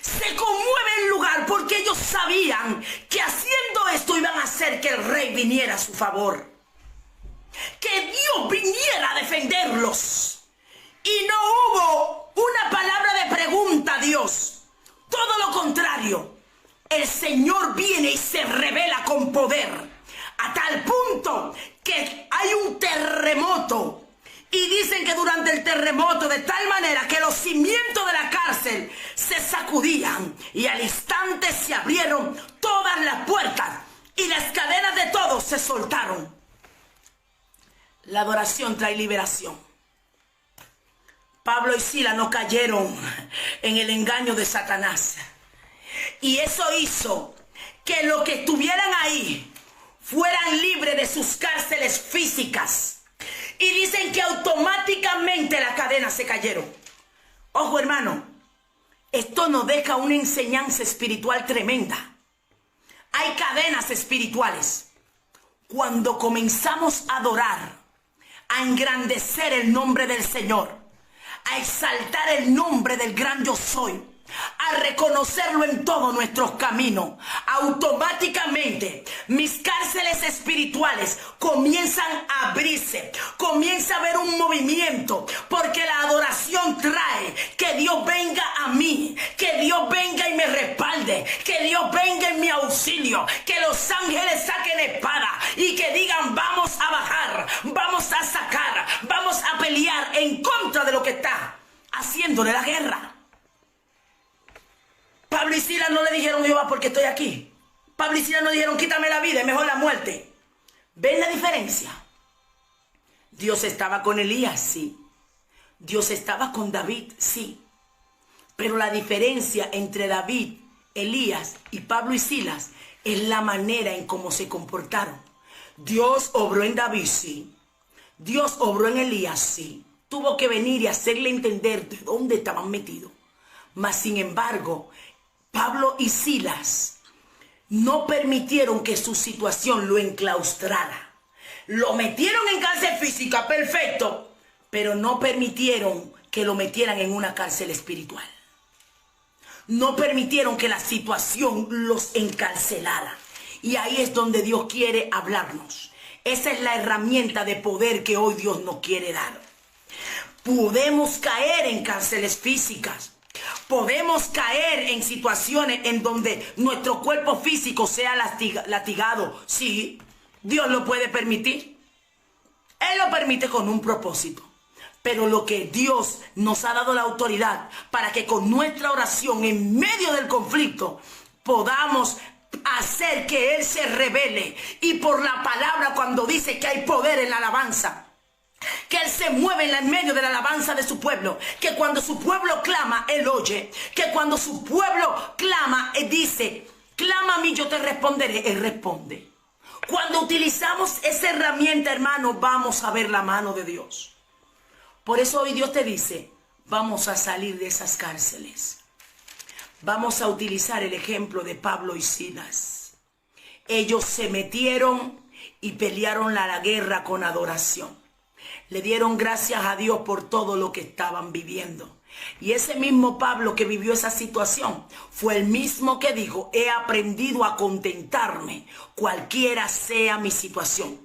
Se conmueve el lugar porque ellos sabían que haciendo esto iban a hacer que el rey viniera a su favor, que Dios viniera a defenderlos. Y no hubo una palabra de pregunta a Dios. Todo lo contrario, el Señor viene y se revela con poder, a tal punto que hay un terremoto. Y dicen que durante el terremoto, de tal manera que los cimientos de la cárcel se sacudían, y al instante se abrieron todas las puertas y las cadenas de todos se soltaron. La adoración trae liberación. Pablo y Silas no cayeron en el engaño de Satanás. Y eso hizo que los que estuvieran ahí fueran libres de sus cárceles físicas. y dicen que automáticamente las cadenas se cayeron. Ojo, hermano, esto nos deja una enseñanza espiritual tremenda. Hay cadenas espirituales. Cuando comenzamos a adorar, a engrandecer el nombre del Señor, a exaltar el nombre del gran yo soy, a reconocerlo en todos nuestros caminos, automáticamente mis cárceles espirituales comienzan a abrirse, comienza a haber un movimiento, porque la adoración trae que Dios venga a mí, que Dios venga y me respalde, que Dios venga en mi auxilio, que los ángeles saquen espada y que digan: vamos a bajar, vamos a sacar, vamos a pelear en contra de lo que está haciéndole la guerra. Pablo y Silas no le dijeron: Jehová, porque estoy aquí. Pablo y Silas no dijeron: quítame la vida, es mejor la muerte. ¿Ven la diferencia? Dios estaba con Elías, sí. Dios estaba con David, sí. Pero la diferencia entre David, Elías y Pablo y Silas es la manera en cómo se comportaron. Dios obró en David, sí. Dios obró en Elías, sí. Tuvo que venir y hacerle entender de dónde estaban metidos. Mas, sin embargo, Pablo y Silas no permitieron que su situación lo enclaustrara. Lo metieron en cárcel física, perfecto, pero no permitieron que lo metieran en una cárcel espiritual. No permitieron que la situación los encarcelara. Y ahí es donde Dios quiere hablarnos. Esa es la herramienta de poder que hoy Dios nos quiere dar. Podemos caer en cárceles físicas. Podemos caer en situaciones en donde nuestro cuerpo físico sea latigado. Sí, Dios lo puede permitir. Él lo permite con un propósito. Pero lo que Dios nos ha dado la autoridad para que con nuestra oración en medio del conflicto podamos hacer que Él se revele. Y por la palabra, cuando dice que hay poder en la alabanza, que Él se mueve en medio de la alabanza de su pueblo, que cuando su pueblo clama, Él oye, que cuando su pueblo clama, Él dice: clama a mí, yo te responderé. Él responde. Cuando utilizamos esa herramienta, hermano, vamos a ver la mano de Dios. Por eso hoy Dios te dice: vamos a salir de esas cárceles. Vamos a utilizar el ejemplo de Pablo y Silas. Ellos se metieron y pelearon la guerra con adoración. Le dieron gracias a Dios por todo lo que estaban viviendo. Y ese mismo Pablo que vivió esa situación fue el mismo que dijo: he aprendido a contentarme cualquiera sea mi situación.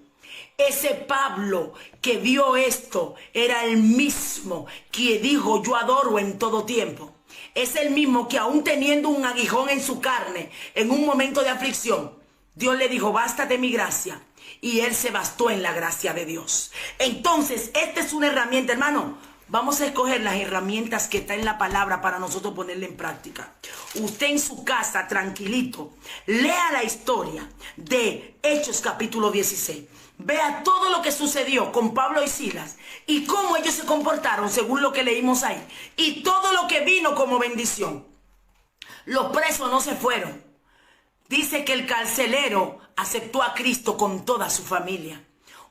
Ese Pablo que vio esto era el mismo que dijo: yo adoro en todo tiempo. Es el mismo que, aún teniendo un aguijón en su carne, en un momento de aflicción, Dios le dijo: bástate mi gracia. Y él se bastó en la gracia de Dios. Entonces, esta es una herramienta, hermano. Vamos a escoger las herramientas que están en la palabra para nosotros ponerla en práctica. Usted en su casa, tranquilito, lea la historia de Hechos capítulo 16. Vea todo lo que sucedió con Pablo y Silas y cómo ellos se comportaron según lo que leímos ahí. Y todo lo que vino como bendición. Los presos no se fueron. Dice que el carcelero aceptó a Cristo con toda su familia.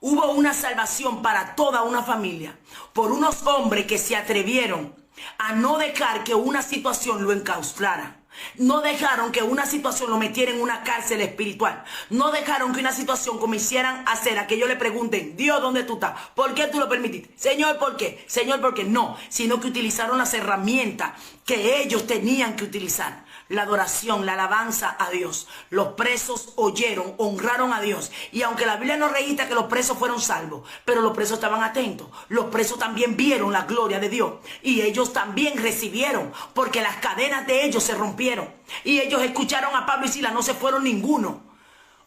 Hubo una salvación para toda una familia por unos hombres que se atrevieron a no dejar que una situación lo enclaustrara. No dejaron que una situación lo metiera en una cárcel espiritual. No dejaron que una situación como hicieran hacer a que ellos le pregunten: Dios, ¿dónde tú estás? ¿Por qué tú lo permitiste? Señor, ¿por qué? Señor, ¿por qué? No, sino que utilizaron las herramientas que ellos tenían que utilizar. La adoración, la alabanza a Dios. Los presos oyeron, honraron a Dios. Y aunque la Biblia no registra que los presos fueron salvos, pero los presos estaban atentos. Los presos también vieron la gloria de Dios. Y ellos también recibieron, porque las cadenas de ellos se rompieron. Y ellos escucharon a Pablo y Silas, no se fueron ninguno.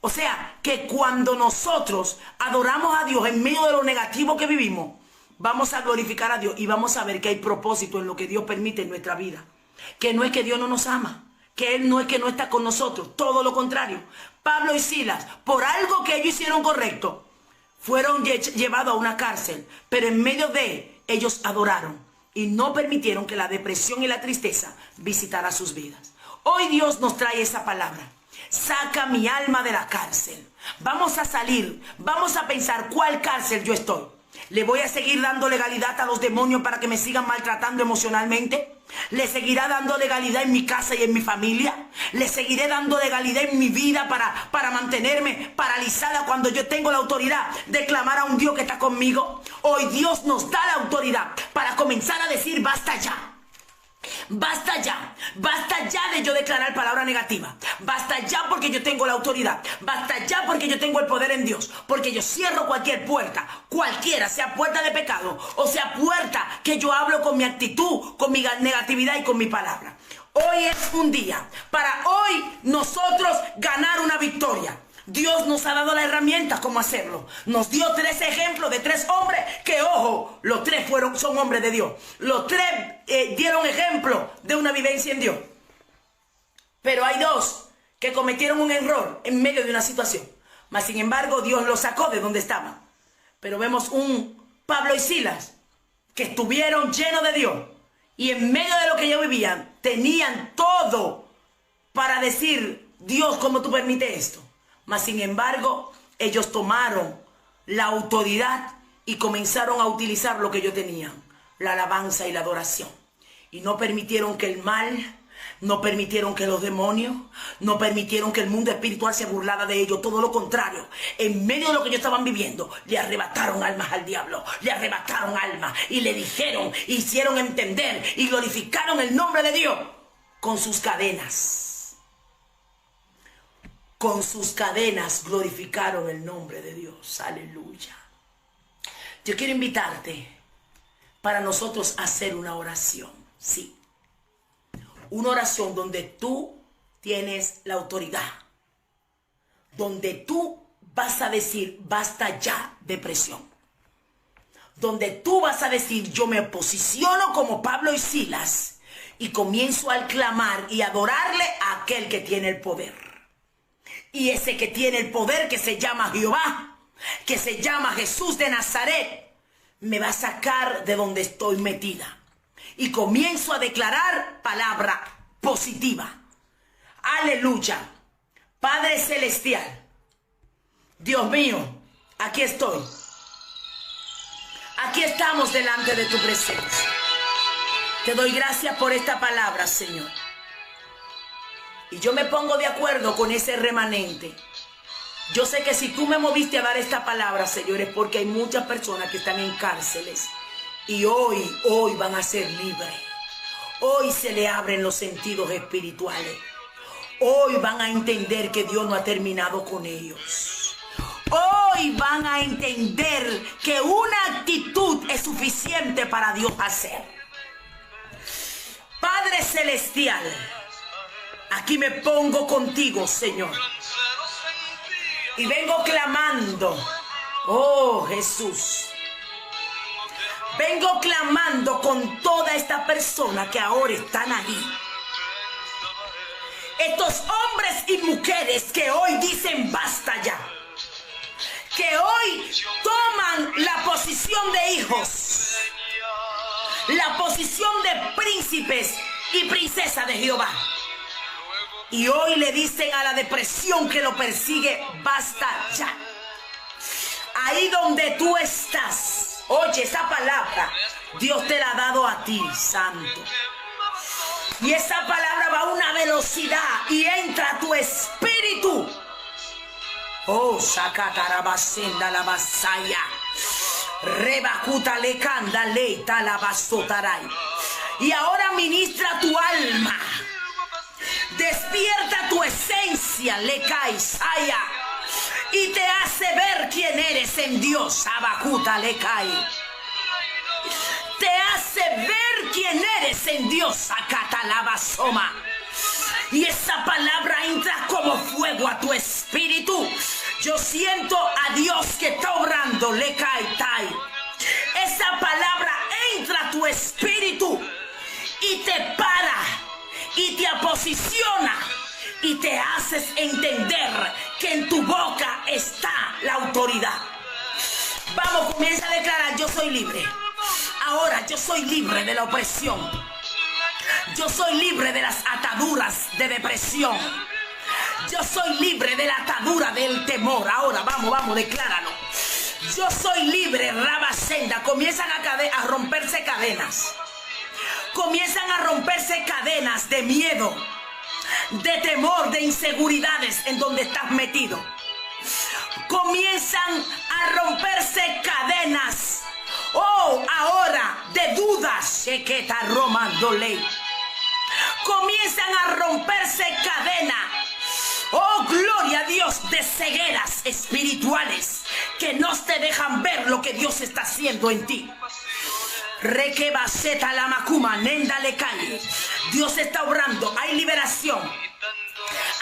O sea, que cuando nosotros adoramos a Dios en medio de lo negativo que vivimos, vamos a glorificar a Dios y vamos a ver que hay propósito en lo que Dios permite en nuestra vida. Que no es que Dios no nos ama, que Él no es que no está con nosotros, todo lo contrario. Pablo y Silas, por algo que ellos hicieron correcto, fueron llevados a una cárcel, pero en medio de ellos adoraron y no permitieron que la depresión y la tristeza visitara sus vidas. Hoy Dios nos trae esa palabra: saca mi alma de la cárcel. Vamos a salir, vamos a pensar cuál cárcel yo estoy. ¿Le voy a seguir dando legalidad a los demonios para que me sigan maltratando emocionalmente? ¿Le seguirá dando legalidad en mi casa y en mi familia? ¿Le seguiré dando legalidad en mi vida para mantenerme paralizada cuando yo tengo la autoridad de clamar a un Dios que está conmigo? Hoy Dios nos da la autoridad para comenzar a decir basta ya. Basta ya de yo declarar palabra negativa. Basta ya porque yo tengo la autoridad. Basta ya porque yo tengo el poder en Dios. Porque yo cierro cualquier puerta, cualquiera, sea puerta de pecado o sea puerta que yo hablo con mi actitud, con mi negatividad y con mi palabra. Hoy es un día para hoy nosotros ganar una victoria. Dios nos ha dado la herramienta cómo hacerlo. Nos dio 3 ejemplos de 3 hombres que, ojo, los 3 son hombres de Dios. Los 3 dieron ejemplo de una vivencia en Dios. Pero hay 2 que cometieron un error en medio de una situación. Mas, sin embargo, Dios los sacó de donde estaban. Pero vemos un Pablo y Silas que estuvieron llenos de Dios. Y en medio de lo que ellos vivían, tenían todo para decir, Dios, ¿cómo tú permites esto? Mas, sin embargo, ellos tomaron la autoridad y comenzaron a utilizar lo que ellos tenían, la alabanza y la adoración. Y no permitieron que el mal, no permitieron que los demonios, no permitieron que el mundo espiritual se burlara de ellos. Todo lo contrario, en medio de lo que ellos estaban viviendo, le arrebataron almas al diablo, le arrebataron almas y le dijeron, hicieron entender y glorificaron el nombre de Dios con sus cadenas. Con sus cadenas glorificaron el nombre de Dios. Aleluya. Yo quiero invitarte para nosotros hacer una oración. Sí. Una oración donde tú tienes la autoridad. Donde tú vas a decir, basta ya depresión. Donde tú vas a decir, yo me posiciono como Pablo y Silas y comienzo a clamar y adorarle a aquel que tiene el poder. Y ese que tiene el poder, que se llama Jehová, que se llama Jesús de Nazaret, me va a sacar de donde estoy metida. Y comienzo a declarar palabra positiva. Aleluya. Padre Celestial, Dios mío, aquí estoy. Aquí estamos delante de tu presencia. Te doy gracias por esta palabra, Señor. Y yo me pongo de acuerdo con ese remanente. Yo sé que si tú me moviste a dar esta palabra, Señor, es porque hay muchas personas que están en cárceles. Y hoy van a ser libres. Hoy se le abren los sentidos espirituales. Hoy van a entender que Dios no ha terminado con ellos. Hoy van a entender que una actitud es suficiente para Dios hacer. Padre Celestial, aquí me pongo contigo, Señor. Y vengo clamando, oh Jesús. Vengo clamando con toda esta persona que ahora están ahí. Estos hombres y mujeres que hoy dicen basta ya. Que hoy toman la posición de hijos. La posición de príncipes y princesas de Jehová. Y hoy le dicen a la depresión que lo persigue, basta ya. Ahí donde tú estás, oye esa palabra, Dios te la ha dado a ti, santo. Y esa palabra va a una velocidad y entra a tu espíritu. Oh, sacatarabasenda la basaya. Rebacuta le canda le talabasotaray. Y ahora ministra tu alma. Despierta tu esencia, le caisaya, y te hace ver quién eres en Dios, abacuta le cae. Te hace ver quién eres en Dios, acatalabasoma. Y esa palabra entra como fuego a tu espíritu. Yo siento a Dios que está obrando, le cae tai. Esa palabra entra a tu espíritu y te para. Y te posiciona y te haces entender que en tu boca está la autoridad. Vamos, comienza a declarar, yo soy libre. Ahora yo soy libre de la opresión. Yo soy libre de las ataduras de depresión. Yo soy libre de la atadura del temor. Ahora vamos, decláralo. Yo soy libre, Rabasenda. Comienzan a romperse cadenas. Comienzan a romperse cadenas de miedo, de temor, de inseguridades en donde estás metido. Comienzan a romperse cadenas. Oh, ahora de dudas. Chequeta romándole. Comienzan a romperse cadenas. Oh, gloria a Dios, de cegueras espirituales que no te dejan ver lo que Dios está haciendo en ti. Requebaseta la macuma, nenda le cae. Dios está obrando, hay liberación.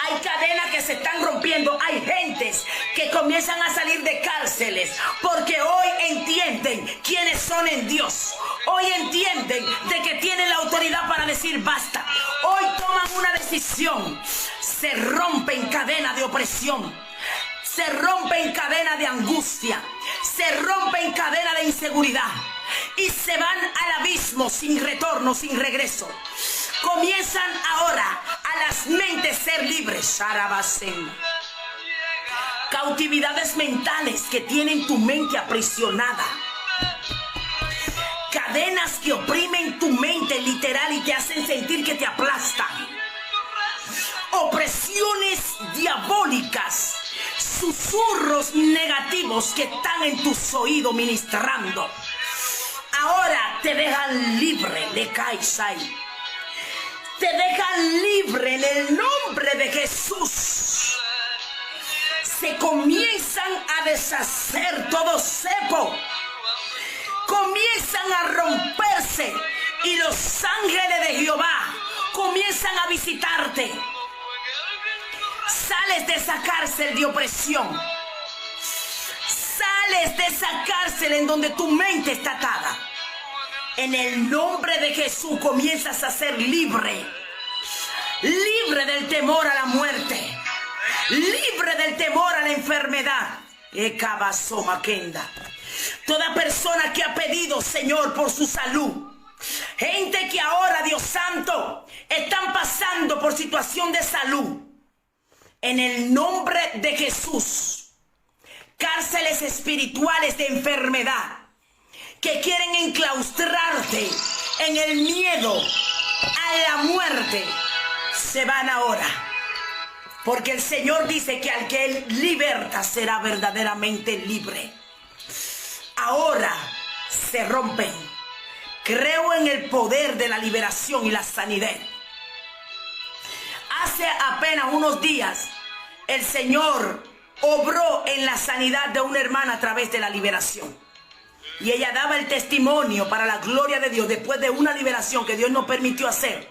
Hay cadenas que se están rompiendo. Hay gentes que comienzan a salir de cárceles porque hoy entienden quiénes son en Dios. Hoy entienden de que tienen la autoridad para decir basta. Hoy toman una decisión. Se rompen cadena de opresión. Se rompen cadena de angustia. Se rompen cadena de inseguridad. Y se van al abismo sin retorno, sin regreso. Comienzan ahora a las mentes ser libres. Sharabasen. Cautividades mentales que tienen tu mente aprisionada. Cadenas que oprimen tu mente literal y te hacen sentir que te aplastan. Opresiones diabólicas. Susurros negativos que están en tus oídos ministrando. Ahora te dejan libre, le caes ahí. Te dejan libre en el nombre de Jesús. Se comienzan a deshacer todo cepo. Comienzan a romperse. Y los ángeles de Jehová comienzan a visitarte. Sales de esa cárcel de opresión. Sales de esa cárcel en donde tu mente está atada. En el nombre de Jesús comienzas a ser libre. Libre del temor a la muerte. Libre del temor a la enfermedad. Toda persona que ha pedido, Señor, por su salud. Gente que ahora, Dios Santo, están pasando por situación de salud. En el nombre de Jesús. Cárceles espirituales de enfermedad. Que quieren enclaustrarte en el miedo a la muerte, se van ahora. Porque el Señor dice que al que Él liberta será verdaderamente libre. Ahora se rompen. Creo en el poder de la liberación y la sanidad. Hace apenas unos días el Señor obró en la sanidad de una hermana a través de la liberación. Y ella daba el testimonio para la gloria de Dios después de una liberación que Dios nos permitió hacer.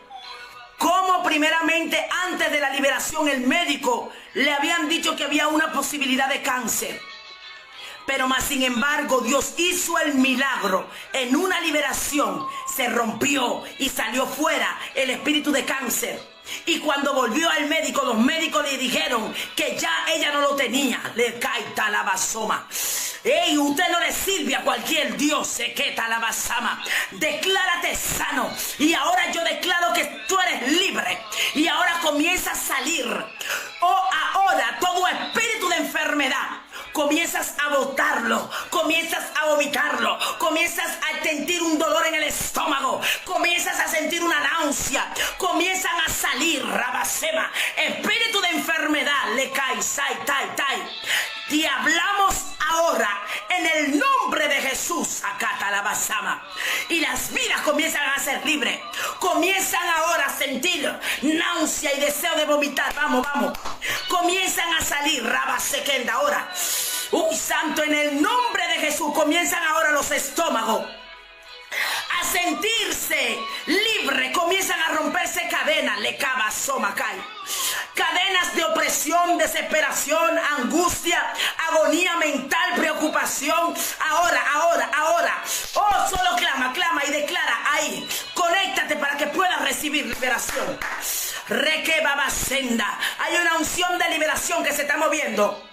Como primeramente antes de la liberación el médico le habían dicho que había una posibilidad de cáncer. Pero más sin embargo Dios hizo el milagro. En una liberación se rompió y salió fuera el espíritu de cáncer. Y cuando volvió al médico, los médicos le dijeron que ya ella no lo tenía. Le caita la basoma. Ey, usted no le sirve a cualquier Dios, se queta la basama. Declárate sano. Y ahora yo declaro que tú eres libre. Y ahora comienza a salir. Oh, ahora todo espíritu de enfermedad. Comienzas a botarlo, comienzas a vomitarlo, comienzas a sentir un dolor en el estómago, comienzas a sentir una náusea, comienzan a salir, rabasema, espíritu de enfermedad, le cae, sai, tai, tai. Te hablamos ahora en el nombre de Jesús, acata la basama. Y las vidas comienzan a ser libres. Comienzan ahora a sentir náusea y deseo de vomitar. Vamos, vamos. Comienzan a salir, rabasequenda ahora. Uy, santo, en el nombre de Jesús comienzan ahora los estómagos a sentirse libre, comienzan a romperse cadenas, le cava soma cae. Cadenas de opresión, desesperación, angustia, agonía mental, preocupación. Ahora. Oh, solo clama y declara ahí. Conéctate para que puedas recibir liberación. Requebabasenda. Hay una unción de liberación que se está moviendo.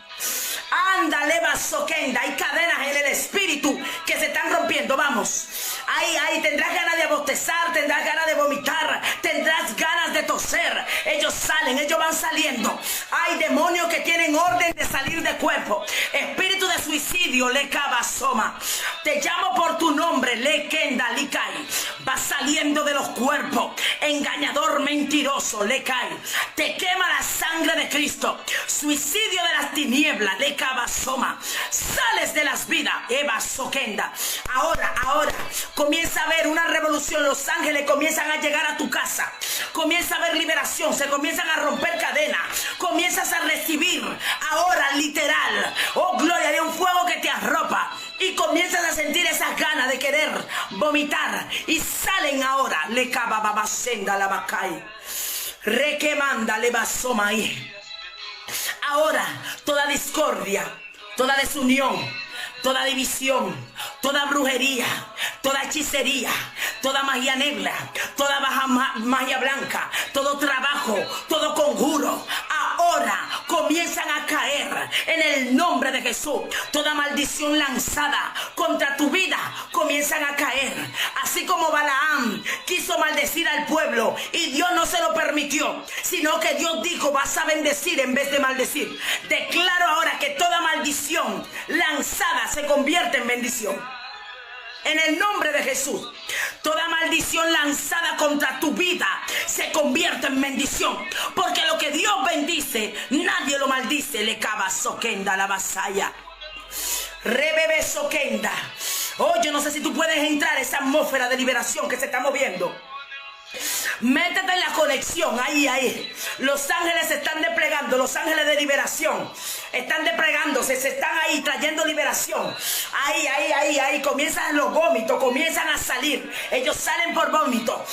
Anda, leva soquenda. Hay cadenas en el espíritu que se están rompiendo. Vamos. Ahí. Tendrás ganas de bostezar, tendrás ganas de vomitar, tendrás ganas de toser. ser. Ellos salen, ellos van saliendo. Hay demonios que tienen orden de salir de cuerpo. Espíritu de suicidio, le cabasoma. Te llamo por tu nombre, le kenda, le cae. Va saliendo de los cuerpos. Engañador mentiroso, le cae. Te quema la sangre de Cristo. Suicidio de las tinieblas, le cabasoma. Sales de las vidas, Eva Soquenda. Ahora, comienza a haber una revolución. Los ángeles comienzan a llegar a tu casa. Comienza a haber liberación. Se comienzan a romper cadenas. Comienzas a recibir ahora literal. Oh, gloria, de un fuego que te arropa. Y comienzas a sentir esas ganas de querer vomitar. Y salen ahora. Le cabababasenda la bacay. Requemanda le basoma ahí. Ahora, toda discordia, toda desunión, toda división, toda brujería, toda hechicería, toda magia negra, toda magia blanca, todo trabajo, todo conjuro, ahora comienzan a caer en el nombre de Jesús. Toda maldición lanzada contra tu vida comienzan a caer. Así como Balaam quiso maldecir al pueblo y Dios no se lo permitió, sino que Dios dijo: vas a bendecir en vez de maldecir. Declaro ahora que toda maldición lanzada se convierte en bendición. En el nombre de Jesús, toda maldición lanzada contra tu vida se convierte en bendición. Porque lo que Dios bendice, nadie lo maldice. Le cava soquenda la vasalla. Rebebe soquenda. Oh, yo no sé si tú puedes entrar a esa atmósfera de liberación que se está moviendo. Métete en la conexión, ahí. Los ángeles se están desplegando, los ángeles de liberación están desplegándose, se están ahí trayendo liberación. Ahí, comienzan los vómitos, comienzan a salir. Ellos salen por vómito.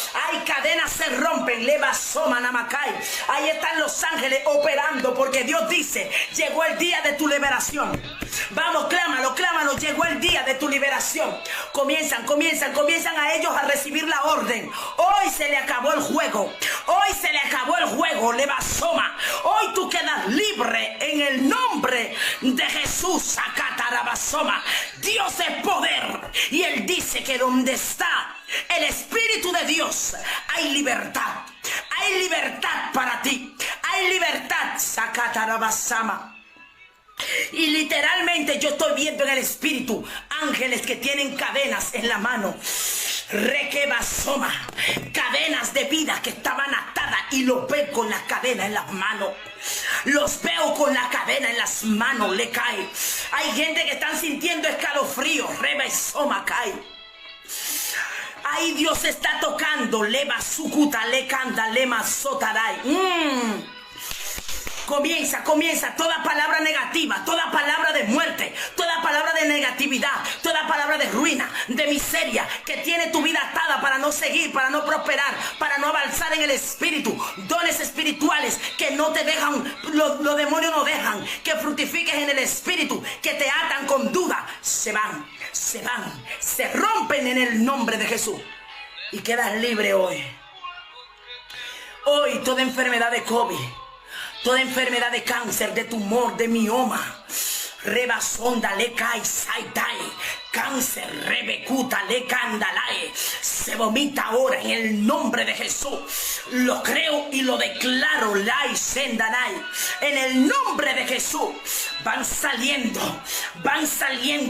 Cadenas se rompen, leva soma namacay. Ahí están los ángeles operando, porque Dios dice: llegó el día de tu liberación. Vamos, clámalo, llegó el día de tu liberación. Comienzan a ellos a recibir la orden. Hoy se le acabó el juego, levasoma. Hoy tú quedas libre en el nombre de Jesús. Acatarabasoma. Dios es poder, y Él dice que donde está el Espíritu de Dios hay libertad. Hay libertad para ti. Hay libertad. Sacatarabasama. Y literalmente yo estoy viendo en el Espíritu ángeles que tienen cadenas en la mano. Requebasoma, cadenas de vida que estaban atadas, y los veo con la cadena en las manos. Los veo con la cadena en las manos, le cae. Hay gente que están sintiendo escalofrío, rebasoma cae. Ahí Dios está tocando, leva sucuta, le canta, lema sotaray. Comienza toda palabra negativa, toda palabra de muerte, toda palabra de negatividad, toda palabra de ruina, de miseria, que tiene tu vida atada para no seguir, para no prosperar, para no avanzar en el espíritu. Dones espirituales que no te dejan, los demonios no dejan que fructifiques en el espíritu, que te atan con duda. Se rompen en el nombre de Jesús, y quedas libre hoy. Hoy toda enfermedad de COVID, toda enfermedad de cáncer, de tumor, de mioma, rebasonda, le cae, saitai, cáncer, rebecuta, le candalae, se vomita ahora en el nombre de Jesús. Lo creo y lo declaro, lai sendanai, en el nombre de Jesús. Van saliendo,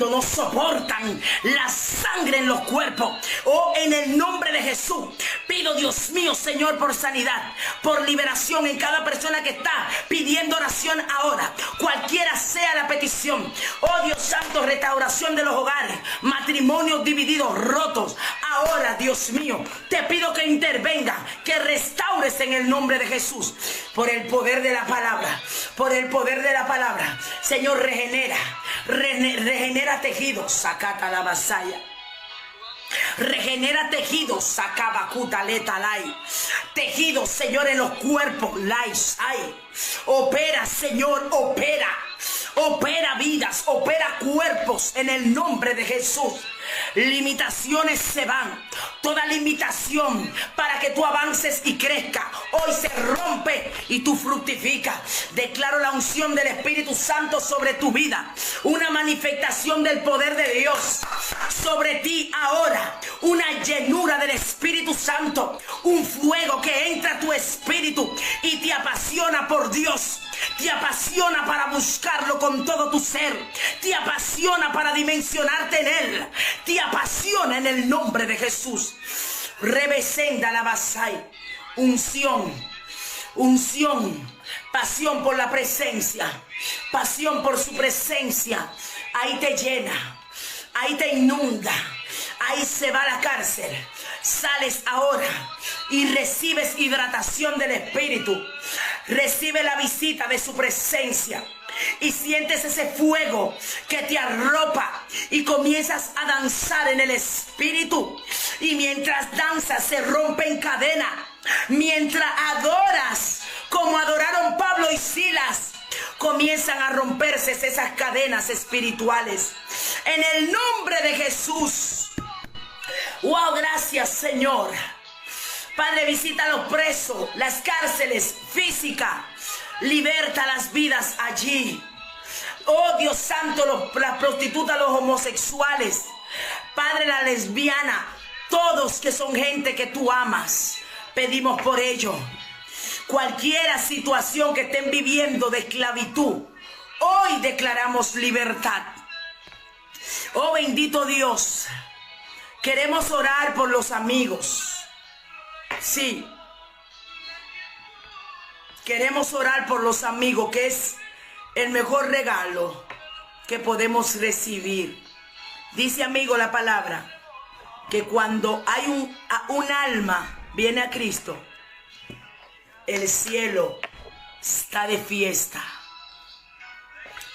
no soportan la sangre en los cuerpos. Oh, en el nombre de Jesús, pido, Dios mío, Señor, por sanidad, por liberación en cada persona que está pidiendo oración ahora, cualquiera sea la petición. Oh, Dios santo, restauración de los hogares, matrimonios divididos, rotos. Ahora, Dios mío, te pido que intervenga, que restaures en el nombre de Jesús, por el poder de la palabra, Señor, regenera tejidos, sacata la vasalla. Regenera tejidos, sacabacuta letalay. Tejidos, Señor, en los cuerpos, laisai. Opera, Señor, opera vidas, opera cuerpos en el nombre de Jesús. Limitaciones se van. Toda limitación para que tú avances y crezcas, hoy se rompe y tú fructificas. Declaro la unción del Espíritu Santo sobre tu vida, una manifestación del poder de Dios sobre ti ahora una llenura del Espíritu Santo, un fuego que entra a tu espíritu y te apasiona por Dios. Te apasiona para buscarlo con todo tu ser. Te apasiona para dimensionarte en Él. Te apasiona en el nombre de Jesús. Rebesenda la basai. Unción. Pasión por la presencia. Pasión por su presencia. Ahí te llena. Ahí te inunda. Ahí se va a la cárcel. Sales ahora y recibes hidratación del Espíritu. Recibe la visita de su presencia y sientes ese fuego que te arropa y comienzas a danzar en el Espíritu. Y mientras danzas se rompen cadenas. Mientras adoras como adoraron Pablo y Silas, comienzan a romperse esas cadenas espirituales. En el nombre de Jesús. Wow, gracias, Señor. Padre, visita a los presos, las cárceles físicas. Liberta las vidas allí. Oh, Dios santo, las prostitutas, los homosexuales. Padre, la lesbiana. Todos que son gente que tú amas. Pedimos por ello. Cualquier situación que estén viviendo de esclavitud, hoy declaramos libertad. Oh, bendito Dios. Queremos orar por los amigos. Sí. Queremos orar por los amigos, que es el mejor regalo que podemos recibir. Dice, amigo, la palabra, que cuando hay un alma viene a Cristo, el cielo está de fiesta.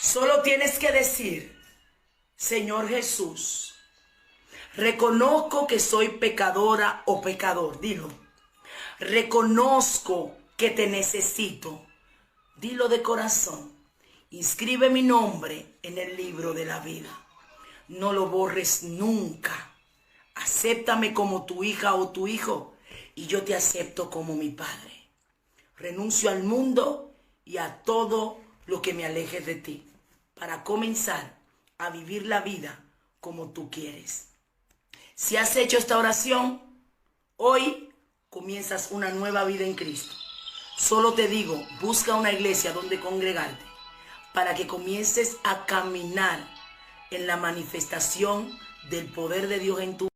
Solo tienes que decir, Señor Jesús, reconozco que soy pecadora o pecador. Dilo. Reconozco que te necesito. Dilo de corazón. Inscribe mi nombre en el libro de la vida. No lo borres nunca. Acéptame como tu hija o tu hijo y yo te acepto como mi padre. Renuncio al mundo y a todo lo que me aleje de ti para comenzar a vivir la vida como tú quieres. Si has hecho esta oración, hoy comienzas una nueva vida en Cristo. Solo te digo, busca una iglesia donde congregarte para que comiences a caminar en la manifestación del poder de Dios en tu vida.